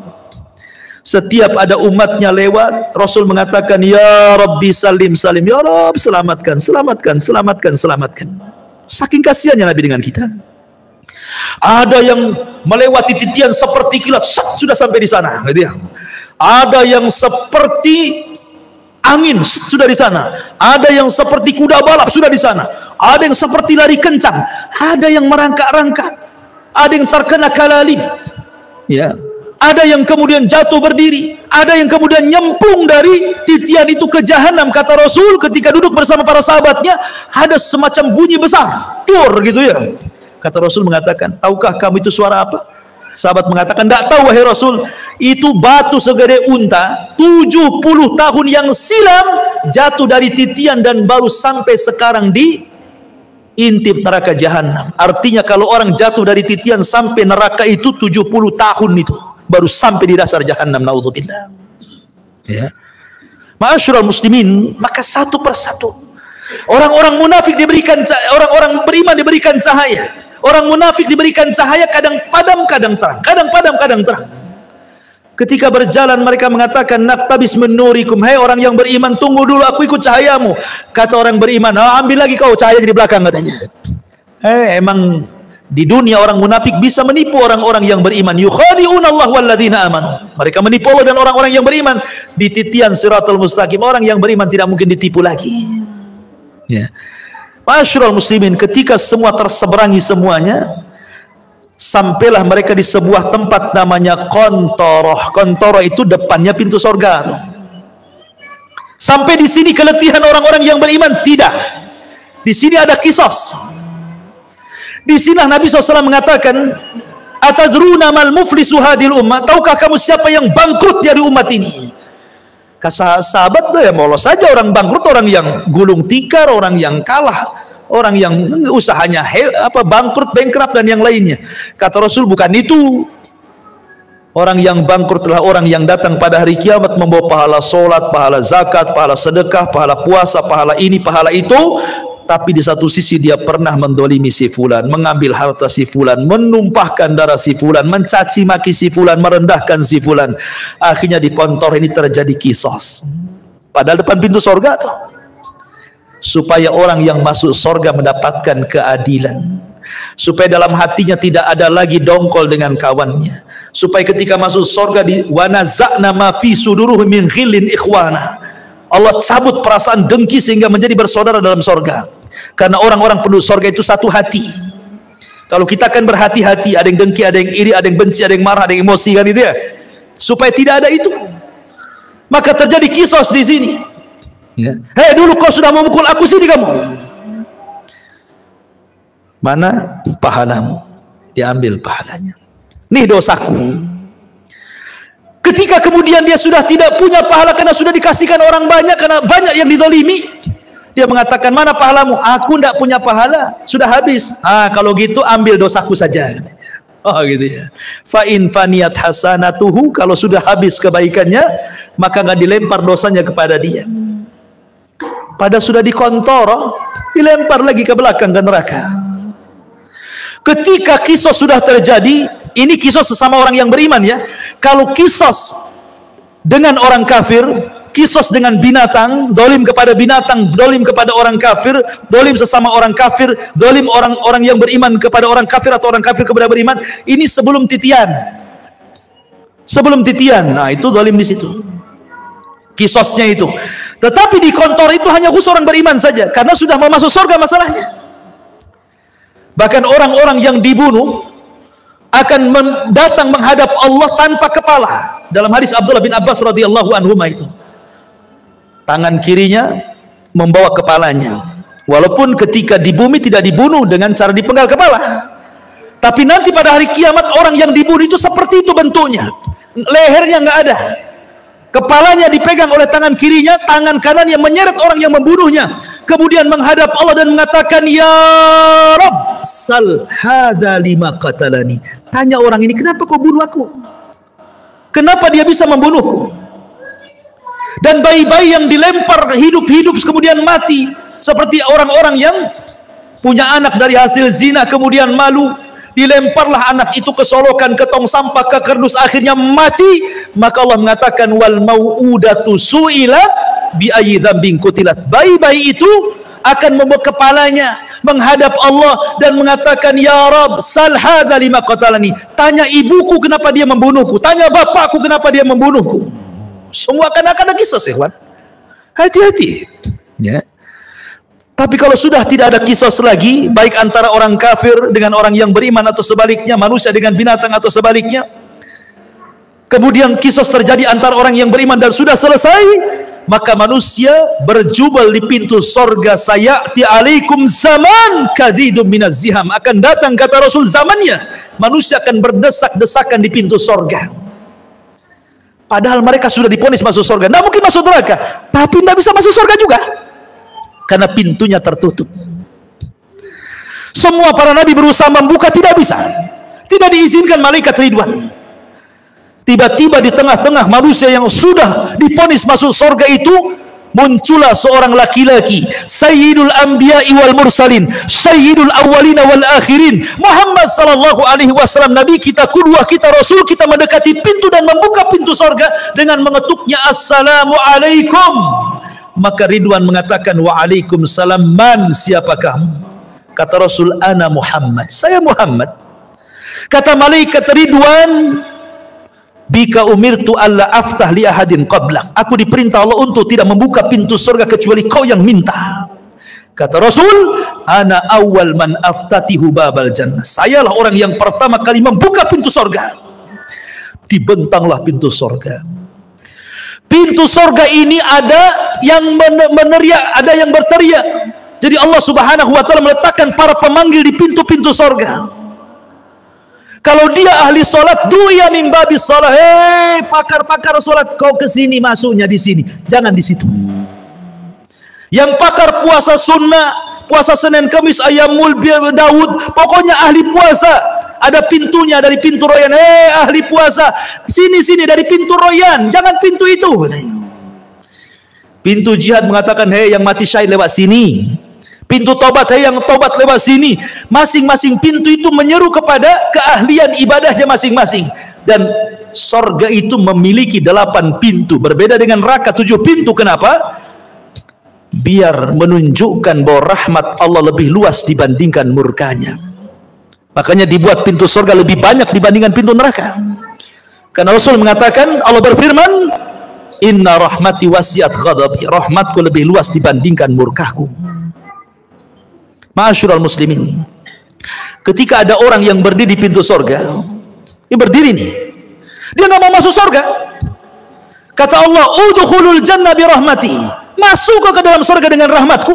S2: Setiap ada umatnya lewat, Rasul mengatakan, ya Rabbi salim salim, ya Rabb selamatkan, selamatkan, selamatkan, selamatkan. Saking kasihannya Nabi dengan kita. Ada yang melewati titian seperti kilat, sudah sampai di sana, gitu ya. Ada yang seperti angin, sudah di sana. Ada yang seperti kuda balap, sudah di sana. Ada yang seperti lari kencang. Ada yang merangkak-rangkak. ada yang terkena kalalib, ya, ada yang kemudian jatuh berdiri, ada yang kemudian nyemplung dari titian itu ke jahanam. Kata Rasul ketika duduk bersama para sahabatnya, ada semacam bunyi besar, tur gitu ya. Kata Rasul mengatakan, tahukah kamu itu suara apa? Sahabat mengatakan, tidak tahu wahai Rasul. Itu batu segede unta 70 tahun yang silam jatuh dari titian dan baru sampai sekarang di intip neraka jahanam. Artinya kalau orang jatuh dari titian sampai neraka itu 70 tahun itu baru sampai di dasar jahanam. Naudzubillah. Ya. Ma'asyiral muslimin, maka satu persatu orang-orang munafik diberikan, orang-orang beriman diberikan cahaya. Orang munafik diberikan cahaya, kadang padam kadang terang, kadang padam kadang terang. Ketika berjalan mereka mengatakan, naktabis min nurikum, hai orang yang beriman, tunggu dulu, aku ikut cahayamu. Kata orang beriman, ambil lagi kau cahaya di belakang, katanya. Emang di dunia orang munafik bisa menipu orang-orang yang beriman. Yukhadi'una Allah walladzina amanu. Mereka menipu Allah dan orang-orang yang beriman. Di titian siratul mustaqim, orang yang beriman tidak mungkin ditipu lagi. Ya. Ma'asyiral muslimin, ketika semua terseberangi semuanya, sampailah mereka di sebuah tempat namanya Qontoroh. Qontoroh itu depannya pintu sorga. Sampai di sini keletihan orang-orang yang beriman? Tidak. Di sini ada kisos. Di sinilah Nabi SAW mengatakan, atadruna mal muflisu hadil ummah, tahukah kamu siapa yang bangkrut dari umat ini? Kata sahabat, ya Allah saja orang bangkrut, orang yang gulung tikar, orang yang kalah, orang yang usahanya bangkrut, bankrupt dan yang lainnya. Kata Rasul, bukan itu. Orang yang bangkrut adalah orang yang datang pada hari kiamat membawa pahala solat, pahala zakat, pahala sedekah, pahala puasa, pahala ini, pahala itu, tapi di satu sisi dia pernah mendolimi si fulan, mengambil harta si fulan, menumpahkan darah si fulan, mencaci maki si fulan, merendahkan si fulan. Akhirnya di kantor ini terjadi kisos. Padahal depan pintu sorga tuh, supaya orang yang masuk sorga mendapatkan keadilan, supaya dalam hatinya tidak ada lagi dongkol dengan kawannya, supaya ketika masuk sorga di wanaza'na ma fi suduruhum min ghillin ikhwana, Allah cabut perasaan dengki sehingga menjadi bersaudara dalam sorga. Karena orang-orang penduduk sorga itu satu hati. Kalau kita kan berhati-hati, ada yang dengki, ada yang iri, ada yang benci, ada yang marah, ada yang emosi, kan itu ya. Supaya tidak ada itu, maka terjadi kisos di sini. Ya. Hei, dulu kau sudah memukul aku, sini kamu. Mana pahalamu? Diambil pahalanya. Nih dosaku. Ketika kemudian dia sudah tidak punya pahala karena sudah dikasihkan orang banyak, karena banyak yang didolimi, dia mengatakan, mana pahalamu? Aku tidak punya pahala, sudah habis. Kalau gitu ambil dosaku saja, katanya. Oh gitu ya. Fa in faniyat hasanatuhu, kalau sudah habis kebaikannya, maka nggak dilempar dosanya kepada dia. Pada sudah dikontoroh, dilempar lagi ke belakang ke neraka. Ketika kisos sudah terjadi, ini kisos sesama orang yang beriman ya. Kalau kisos dengan orang kafir, kisos dengan binatang, dolim kepada binatang, dolim kepada orang kafir, dolim sesama orang kafir, dolim orang-orang yang beriman kepada orang kafir atau orang kafir kepada beriman, ini sebelum titian. Sebelum titian, nah itu dolim di situ. Kisosnya itu. Tetapi di kantor itu hanya khusus orang beriman saja, karena sudah mau masuk surga masalahnya. Bahkan orang-orang yang dibunuh akan datang menghadap Allah tanpa kepala. Dalam hadis Abdullah bin Abbas radhiyallahu anhu itu, tangan kirinya membawa kepalanya. Walaupun ketika di bumi tidak dibunuh dengan cara dipenggal kepala, tapi nanti pada hari kiamat orang yang dibunuh itu seperti itu bentuknya. Lehernya nggak ada, kepalanya dipegang oleh tangan kirinya, tangan kanannya menyeret orang yang membunuhnya, kemudian menghadap Allah dan mengatakan, ya Rabb, sal hadza lima qatalani. Tanya orang ini, kenapa kau bunuh aku? Kenapa dia bisa membunuhku? Dan bayi-bayi yang dilempar hidup-hidup kemudian mati, seperti orang-orang yang punya anak dari hasil zina kemudian malu, dilemparlah anak itu ke solokan, ke tong sampah, ke kerdus, akhirnya mati. Maka Allah mengatakan, wal mau'udatu su'ilat bi ayyi dzambin qutilat. Bayi-bayi itu akan membawa kepalanya menghadap Allah dan mengatakan, ya Rabb, sal hadza lima qatalani. Tanya ibuku kenapa dia membunuhku, tanya bapakku kenapa dia membunuhku. Semua akan ada kisah, ikhwan. Hati-hati ya. Tapi kalau sudah tidak ada kisos lagi, baik antara orang kafir dengan orang yang beriman atau sebaliknya, manusia dengan binatang atau sebaliknya, kemudian kisos terjadi antara orang yang beriman dan sudah selesai, maka manusia berjubel di pintu sorga. Sayati alaikum zaman kadidum minaz ziham, akan datang, kata Rasul, zamannya manusia akan berdesak-desakan di pintu sorga. Padahal mereka sudah diponis masuk sorga, tidak mungkin masuk neraka, tapi tidak bisa masuk sorga juga karena pintunya tertutup. Semua para nabi berusaha membuka, tidak bisa, tidak diizinkan malaikat Ridwan. Tiba-tiba di tengah-tengah manusia yang sudah diponis masuk sorga itu, muncullah seorang laki-laki, Sayyidul Anbiya'i wal Mursalin, Sayyidul Awwalina wal Akhirin, Muhammad sallallahu alaihi wasallam, Nabi kita, qudwah kita, Rasul kita, mendekati pintu dan membuka pintu sorga dengan mengetuknya, Assalamualaikum. Maka Ridwan mengatakan, Waalaikumsalam. Man, siapa kamu? Kata Rasul, ana Muhammad, saya Muhammad. Kata malaikat Ridwan, bika umirtu alla aftah li ahadin qablak, aku diperintah Allah untuk tidak membuka pintu surga kecuali kau yang minta. Kata Rasul, ana awal man aftatihu babal jannah, sayalah orang yang pertama kali membuka pintu surga. Dibentanglah pintu surga. Pintu surga ini ada yang meneriak, ada yang berteriak. Jadi Allah subhanahu wa ta'ala meletakkan para pemanggil di pintu-pintu surga. Kalau dia ahli solat, duya min babis solat, hei pakar-pakar solat, kau kesini, masuknya di sini, jangan di situ. Yang pakar puasa sunnah, puasa Senin Kamis, Ayyamul Daud, pokoknya ahli puasa, ada pintunya dari pintu royan. Hei ahli puasa, sini dari pintu royan, jangan pintu itu. Pintu jihad mengatakan, hei yang mati syahid lewat sini. Pintu tobat, hei yang tobat lewat sini. Masing-masing pintu itu menyeru kepada keahlian ibadahnya masing-masing. Dan sorga itu memiliki 8 pintu, berbeda dengan neraka 7 pintu. Kenapa? Biar menunjukkan bahwa rahmat Allah lebih luas dibandingkan murkanya. Makanya dibuat pintu sorga lebih banyak dibandingkan pintu neraka. Karena Rasul mengatakan, Allah berfirman, inna rahmati wasiat ghadabi, rahmatku lebih luas dibandingkan murkahku. Ma'asyiral muslimin, ketika ada orang yang berdiri di pintu sorga, dia berdiri nih, dia nggak mau masuk sorga. Kata Allah, udkhulul jannah bi rahmati, masuk ke dalam sorga dengan rahmatku.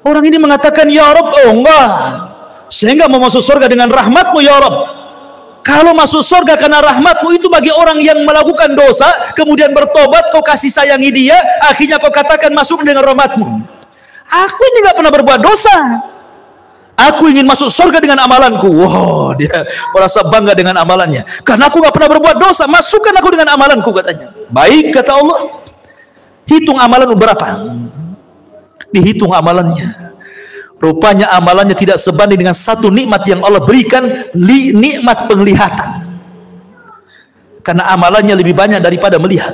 S2: Orang ini mengatakan, ya Rabb, oh enggak, saya nggak mau masuk sorga dengan rahmatmu ya Rabb. Kalau masuk sorga karena rahmatmu itu bagi orang yang melakukan dosa, kemudian bertobat, kau kasih sayangi dia, akhirnya kau katakan masuk dengan rahmatmu. Aku ini nggak pernah berbuat dosa, aku ingin masuk surga dengan amalanku. Wow, dia merasa bangga dengan amalannya, karena aku nggak pernah berbuat dosa, masukkan aku dengan amalanku, katanya. Baik, kata Allah, hitung amalan berapa. Dihitung amalannya, rupanya amalannya tidak sebanding dengan satu nikmat yang Allah berikan, nikmat penglihatan. Karena amalannya lebih banyak daripada melihat.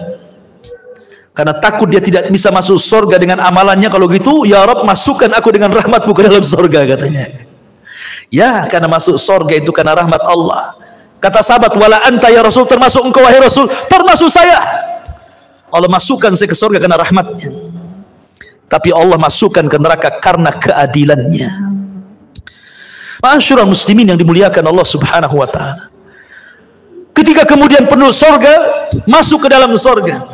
S2: Karena takut dia tidak bisa masuk surga dengan amalannya. Kalau gitu, ya Rabb, masukkan aku dengan rahmatmu ke dalam surga, katanya. Ya, karena masuk surga itu karena rahmat Allah. Kata sahabat, wala anta ya Rasul, termasuk engkau wahai Rasul, termasuk saya. Allah masukkan saya ke surga karena rahmatnya. Tapi Allah masukkan ke neraka karena keadilannya. Ma'asyiral muslimin yang dimuliakan Allah subhanahu wa ta'ala, ketika kemudian penduduk surga masuk ke dalam surga,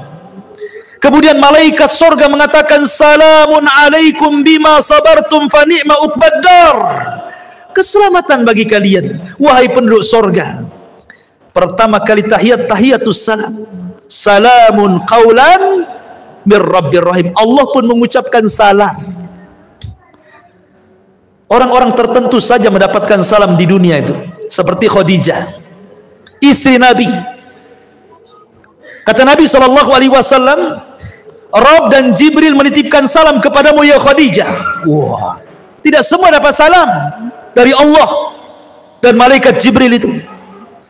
S2: kemudian malaikat surga mengatakan, salamun alaikum bima sabartum fa ni'ma uqbaddar, keselamatan bagi kalian wahai penduduk surga. Pertama kali tahiyat, tahiyatus salam, salamun qaulan mir rabbir rahim. Allah pun mengucapkan salam. Orang-orang tertentu saja mendapatkan salam di dunia itu, seperti Khadijah, istri Nabi. Kata Nabi SAW, Rabb dan Jibril menitipkan salam kepadamu ya Khadijah. Wah, tidak semua dapat salam dari Allah dan malaikat Jibril itu.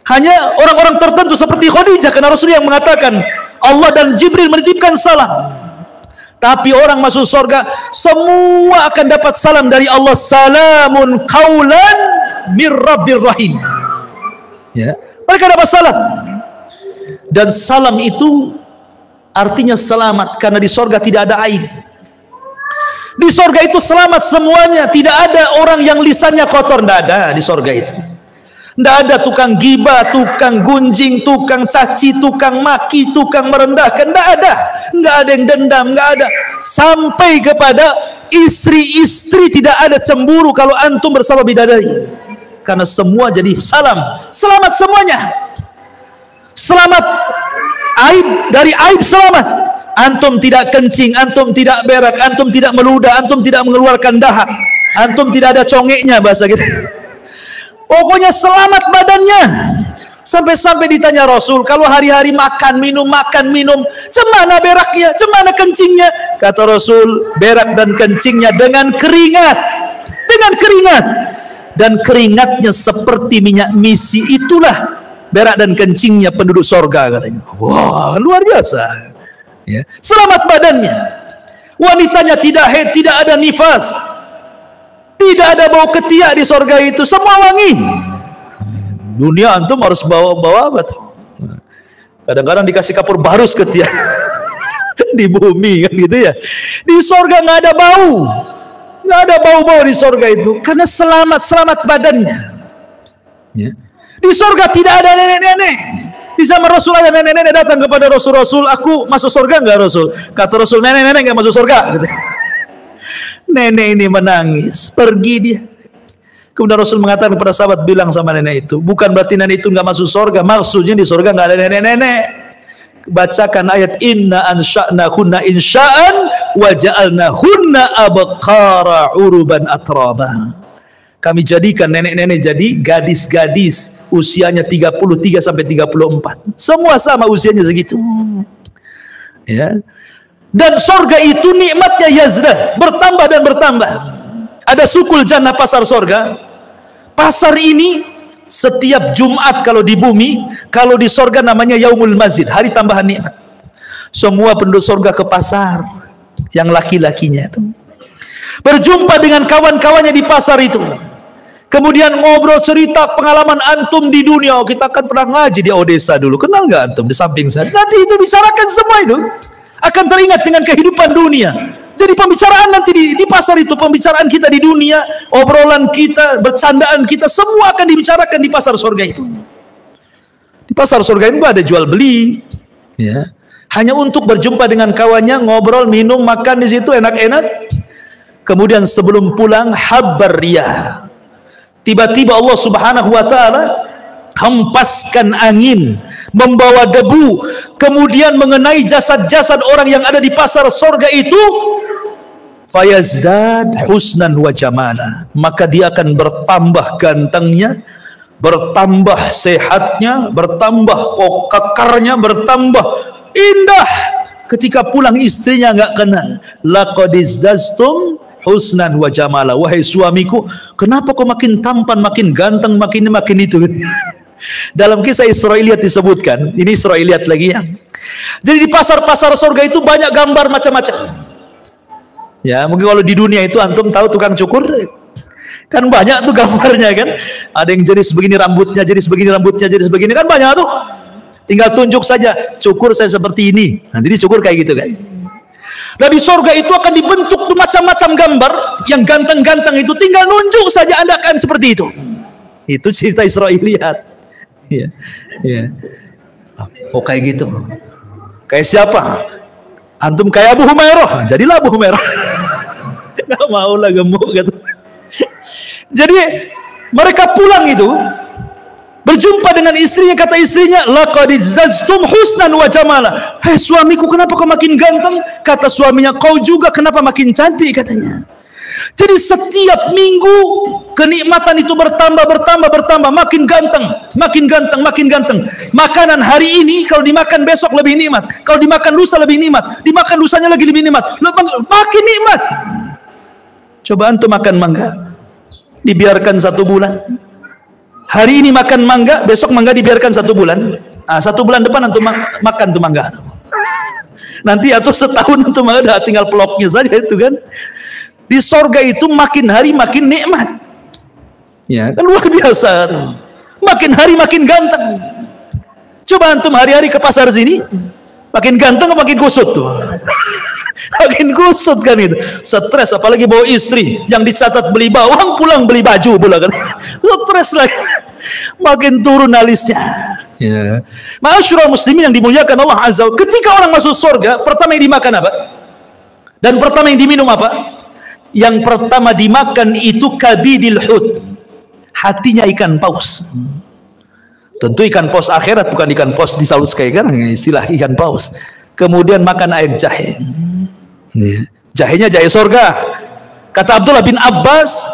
S2: Hanya orang-orang tertentu seperti Khadijah, karena Rasul yang mengatakan Allah dan Jibril menitipkan salam. Tapi orang masuk surga semua akan dapat salam dari Allah, salamun qaulan mir rabbir rahim. Ya, mereka dapat salam. Dan salam itu artinya selamat, karena di surga tidak ada aib. Di sorga itu selamat semuanya, tidak ada orang yang lisannya kotor, tidak ada di sorga itu. Tidak ada tukang gibah, tukang gunjing, tukang caci, tukang maki, tukang merendahkan, tidak ada. Tidak ada yang dendam, tidak ada. Sampai kepada istri-istri tidak ada cemburu kalau antum bersama bidadari, karena semua jadi salam, selamat semuanya, selamat aib, dari aib selamat. Antum tidak kencing, antum tidak berak, antum tidak meludah, antum tidak mengeluarkan dahak, antum tidak ada congeknya bahasa gitu. Pokoknya selamat badannya. Sampai-sampai ditanya Rasul, kalau hari-hari makan minum, cemana beraknya, cemana kencingnya? Kata Rasul, berak dan kencingnya dengan keringat, dan keringatnya seperti minyak misi, itulah berak dan kencingnya penduduk sorga, katanya. Wah, luar biasa. Ya. Selamat badannya, wanitanya tidak haid, tidak ada nifas, tidak ada bau ketiak di sorga itu, semua wangi. Dunia antum harus bawa apa tuh? Kadang-kadang dikasih kapur barus ketiak di bumi kan gitu ya. Di sorga nggak ada bau di sorga itu, karena selamat badannya. Ya. Di sorga tidak ada nenek-nenek. Di zaman Rasul ada nenek-nenek datang kepada Rasul, aku masuk surga enggak Rasul? Kata Rasul, nenek-nenek enggak masuk surga. Nenek ini menangis, pergi dia. Kemudian Rasul mengatakan kepada sahabat, bilang sama nenek itu, bukan berarti nenek itu enggak masuk surga, maksudnya di surga enggak ada nenek-nenek. Bacakan ayat inna ansha'nahunna insha'an wa ja'alnahunna abqara uruban atraba. Kami jadikan nenek-nenek jadi gadis-gadis usianya 33 sampai 34. Semua sama usianya segitu. Ya. Dan sorga itu nikmatnya yazdah, bertambah dan bertambah. Ada sukul jannah, pasar sorga. Pasar ini setiap Jumat kalau di bumi, kalau di sorga namanya yaumul mazid, hari tambahan nikmat. Semua penduduk sorga ke pasar, yang laki-lakinya itu berjumpa dengan kawan-kawannya di pasar itu. Kemudian ngobrol cerita pengalaman antum di dunia. Kita kan pernah ngaji di Odessa dulu. Kenal nggak antum di samping sana? Nanti itu bicarakan semua itu. Akan teringat dengan kehidupan dunia. Jadi pembicaraan nanti di pasar itu, pembicaraan kita di dunia, obrolan kita, bercandaan kita, semua akan dibicarakan di pasar surga itu. Di pasar surga itu ada jual beli. Ya. Hanya untuk berjumpa dengan kawannya, ngobrol, minum, makan di situ enak-enak. Kemudian sebelum pulang, habar riyah. Tiba-tiba Allah Subhanahu wa ta'ala hempaskan angin, membawa debu, kemudian mengenai jasad-jasad orang yang ada di pasar sorga itu. Fayazdad husnan wa jamala, maka dia akan bertambah gantengnya, bertambah sehatnya, bertambah kekarnya, bertambah indah. Ketika pulang istrinya nggak kenal. Laqad izdastum husnan wa jamala, wahai suamiku, kenapa kau makin tampan, makin ganteng, makin itu. Dalam kisah Israiliyat disebutkan, ini Israiliyat lagi ya. Jadi di pasar-pasar surga itu banyak gambar macam-macam. Ya, mungkin kalau di dunia itu antum tahu tukang cukur, kan banyak tuh gambarnya kan. Ada yang jenis begini rambutnya, jenis begini rambutnya, jenis begini, kan banyak tuh. Tinggal tunjuk saja, cukur saya seperti ini. Nanti dicukur kayak gitu kan. Nah di sorga itu akan dibentuk tuh macam-macam gambar yang ganteng-ganteng itu, tinggal nunjuk saja Anda akan seperti itu. Itu cerita Israiliyat. Ya, ya. Oh kayak gitu. Kayak siapa? Antum kayak Abu Humairah, jadilah Abu Humairah. Nggak mau lah, gemuk gitu. Jadi mereka pulang itu, berjumpa dengan istrinya, kata istrinya, laqad izdaztum husnan wa jamala. Hei suamiku, kenapa kau makin ganteng? Kata suaminya, kau juga kenapa makin cantik, katanya. Jadi setiap minggu kenikmatan itu bertambah, makin ganteng, makin ganteng. Makanan hari ini kalau dimakan besok lebih nikmat, kalau dimakan lusa lebih nikmat, dimakan lusanya lagi lebih nikmat, makin nikmat. Coba antum makan mangga, dibiarkan 1 bulan. Hari ini makan mangga, besok mangga dibiarkan 1 bulan. 1 bulan depan antum makan tuh mangga. Nanti atau setahun antum ada tinggal peloknya saja itu kan. Di sorga itu makin hari makin nikmat. Ya, kan luar biasa tuh. Makin hari makin ganteng. Coba antum hari-hari ke pasar sini, makin ganteng makin kusut tuh. Makin kusut kan itu. Stres, apalagi bawa istri yang dicatat beli bawang, pulang beli baju pula kan. Stres lagi. Makin turun alisnya. Ya. Ma'asyiral muslimin yang dimuliakan Allah Azza wa Jalla, ketika orang masuk surga, pertama yang dimakan apa? Dan pertama yang diminum apa? Yang pertama dimakan itu kabidil hut. Hatinya ikan paus. Tentu ikan paus akhirat, bukan ikan paus di Saus kayak kan, istilah ikan paus. Kemudian makan air jahe. Jahenya jahe sorga. Kata Abdullah bin Abbas,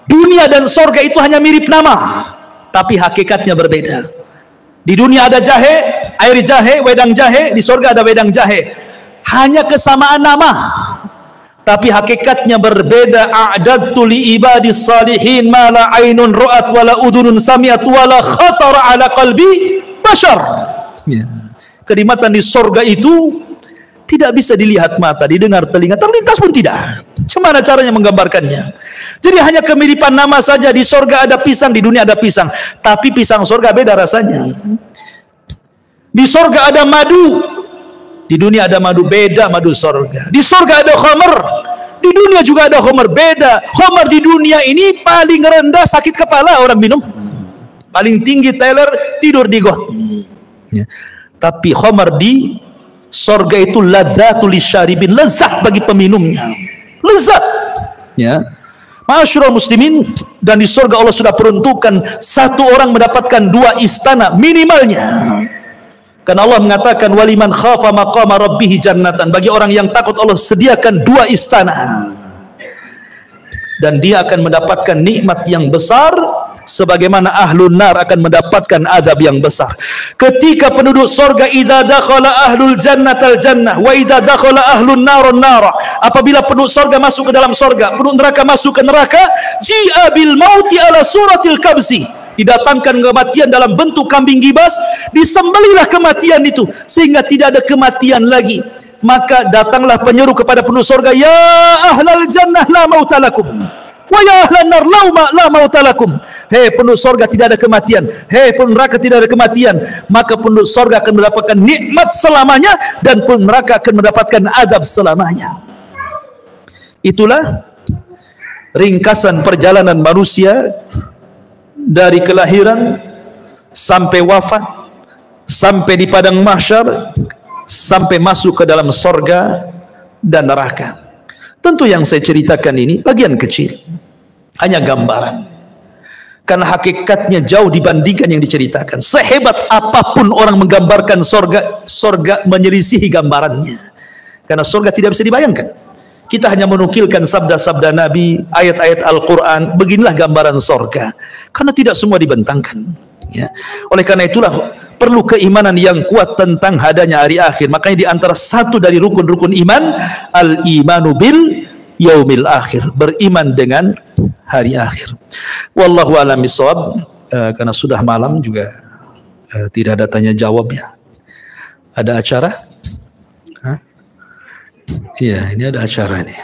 S2: dunia dan sorga itu hanya mirip nama, tapi hakikatnya berbeda. Di dunia ada jahe, air jahe, wedang jahe. Di sorga ada wedang jahe. Hanya kesamaan nama, tapi hakikatnya berbeda. A'dadtu li ibadis salihin ma la ainun ra'at wala udhunun sami'at wala khatara ala qalbi bashar. Ya. Kenikmatan di sorga itu tidak bisa dilihat mata, didengar telinga, terlintas pun tidak. Bagaimana caranya menggambarkannya? Jadi hanya kemiripan nama saja. Di sorga ada pisang, di dunia ada pisang, tapi pisang sorga beda rasanya. Di sorga ada madu, di dunia ada madu, beda madu sorga. Di sorga ada khamar, di dunia juga ada khamar, beda. Khamar di dunia ini paling rendah sakit kepala orang minum, paling tinggi teler tidur di got. Ya. Tapi khamar di sorga itu ladzatul lisyaribin, lezat bagi peminumnya, lezat. Ya. Ma'asyiral muslimin, dan di sorga Allah sudah peruntukkan satu orang mendapatkan 2 istana minimalnya. Karena Allah mengatakan waliman khafa maqama rabbih jannatan, bagi orang yang takut Allah sediakan 2 istana. Dan dia akan mendapatkan nikmat yang besar sebagaimana ahlun nar akan mendapatkan azab yang besar. Ketika penduduk sorga, idza dakhala ahlul jannatal jannah wa idza dakhala ahlun narun nara, apabila penduduk sorga masuk ke dalam sorga, penduduk neraka masuk ke neraka, ji'a bil mauti ala suratil kabsi, didatangkan kematian dalam bentuk kambing gibas, disembelihlah kematian itu sehingga tidak ada kematian lagi. Maka datanglah penyeru kepada penduduk sorga, ya ahlal jannah la mautalakum wa ya ahlan nar la mautalakum. Hei penduduk sorga, tidak ada kematian. Hei penduduk neraka, tidak ada kematian. Maka penduduk sorga akan mendapatkan nikmat selamanya, dan penduduk neraka akan mendapatkan azab selamanya. Itulah ringkasan perjalanan manusia dari kelahiran sampai wafat, sampai di padang mahsyar, sampai masuk ke dalam sorga dan neraka. Tentu yang saya ceritakan ini bagian kecil, hanya gambaran. Karena hakikatnya jauh dibandingkan yang diceritakan. Sehebat apapun orang menggambarkan sorga, sorga menyelisihi gambarannya. Karena sorga tidak bisa dibayangkan. Kita hanya menukilkan sabda-sabda Nabi, ayat-ayat Al-Quran. Beginilah gambaran sorga. Karena tidak semua dibentangkan. Ya. Oleh karena itulah perlu keimanan yang kuat tentang adanya hari akhir. Makanya di antara satu dari rukun-rukun iman, al-imanu bil yaumil akhir, beriman dengan hari akhir. Wallahu a'lam bishawab. Karena sudah malam juga tidak ada tanya jawab ya. Ada acara? Iya, ini ada acara nih.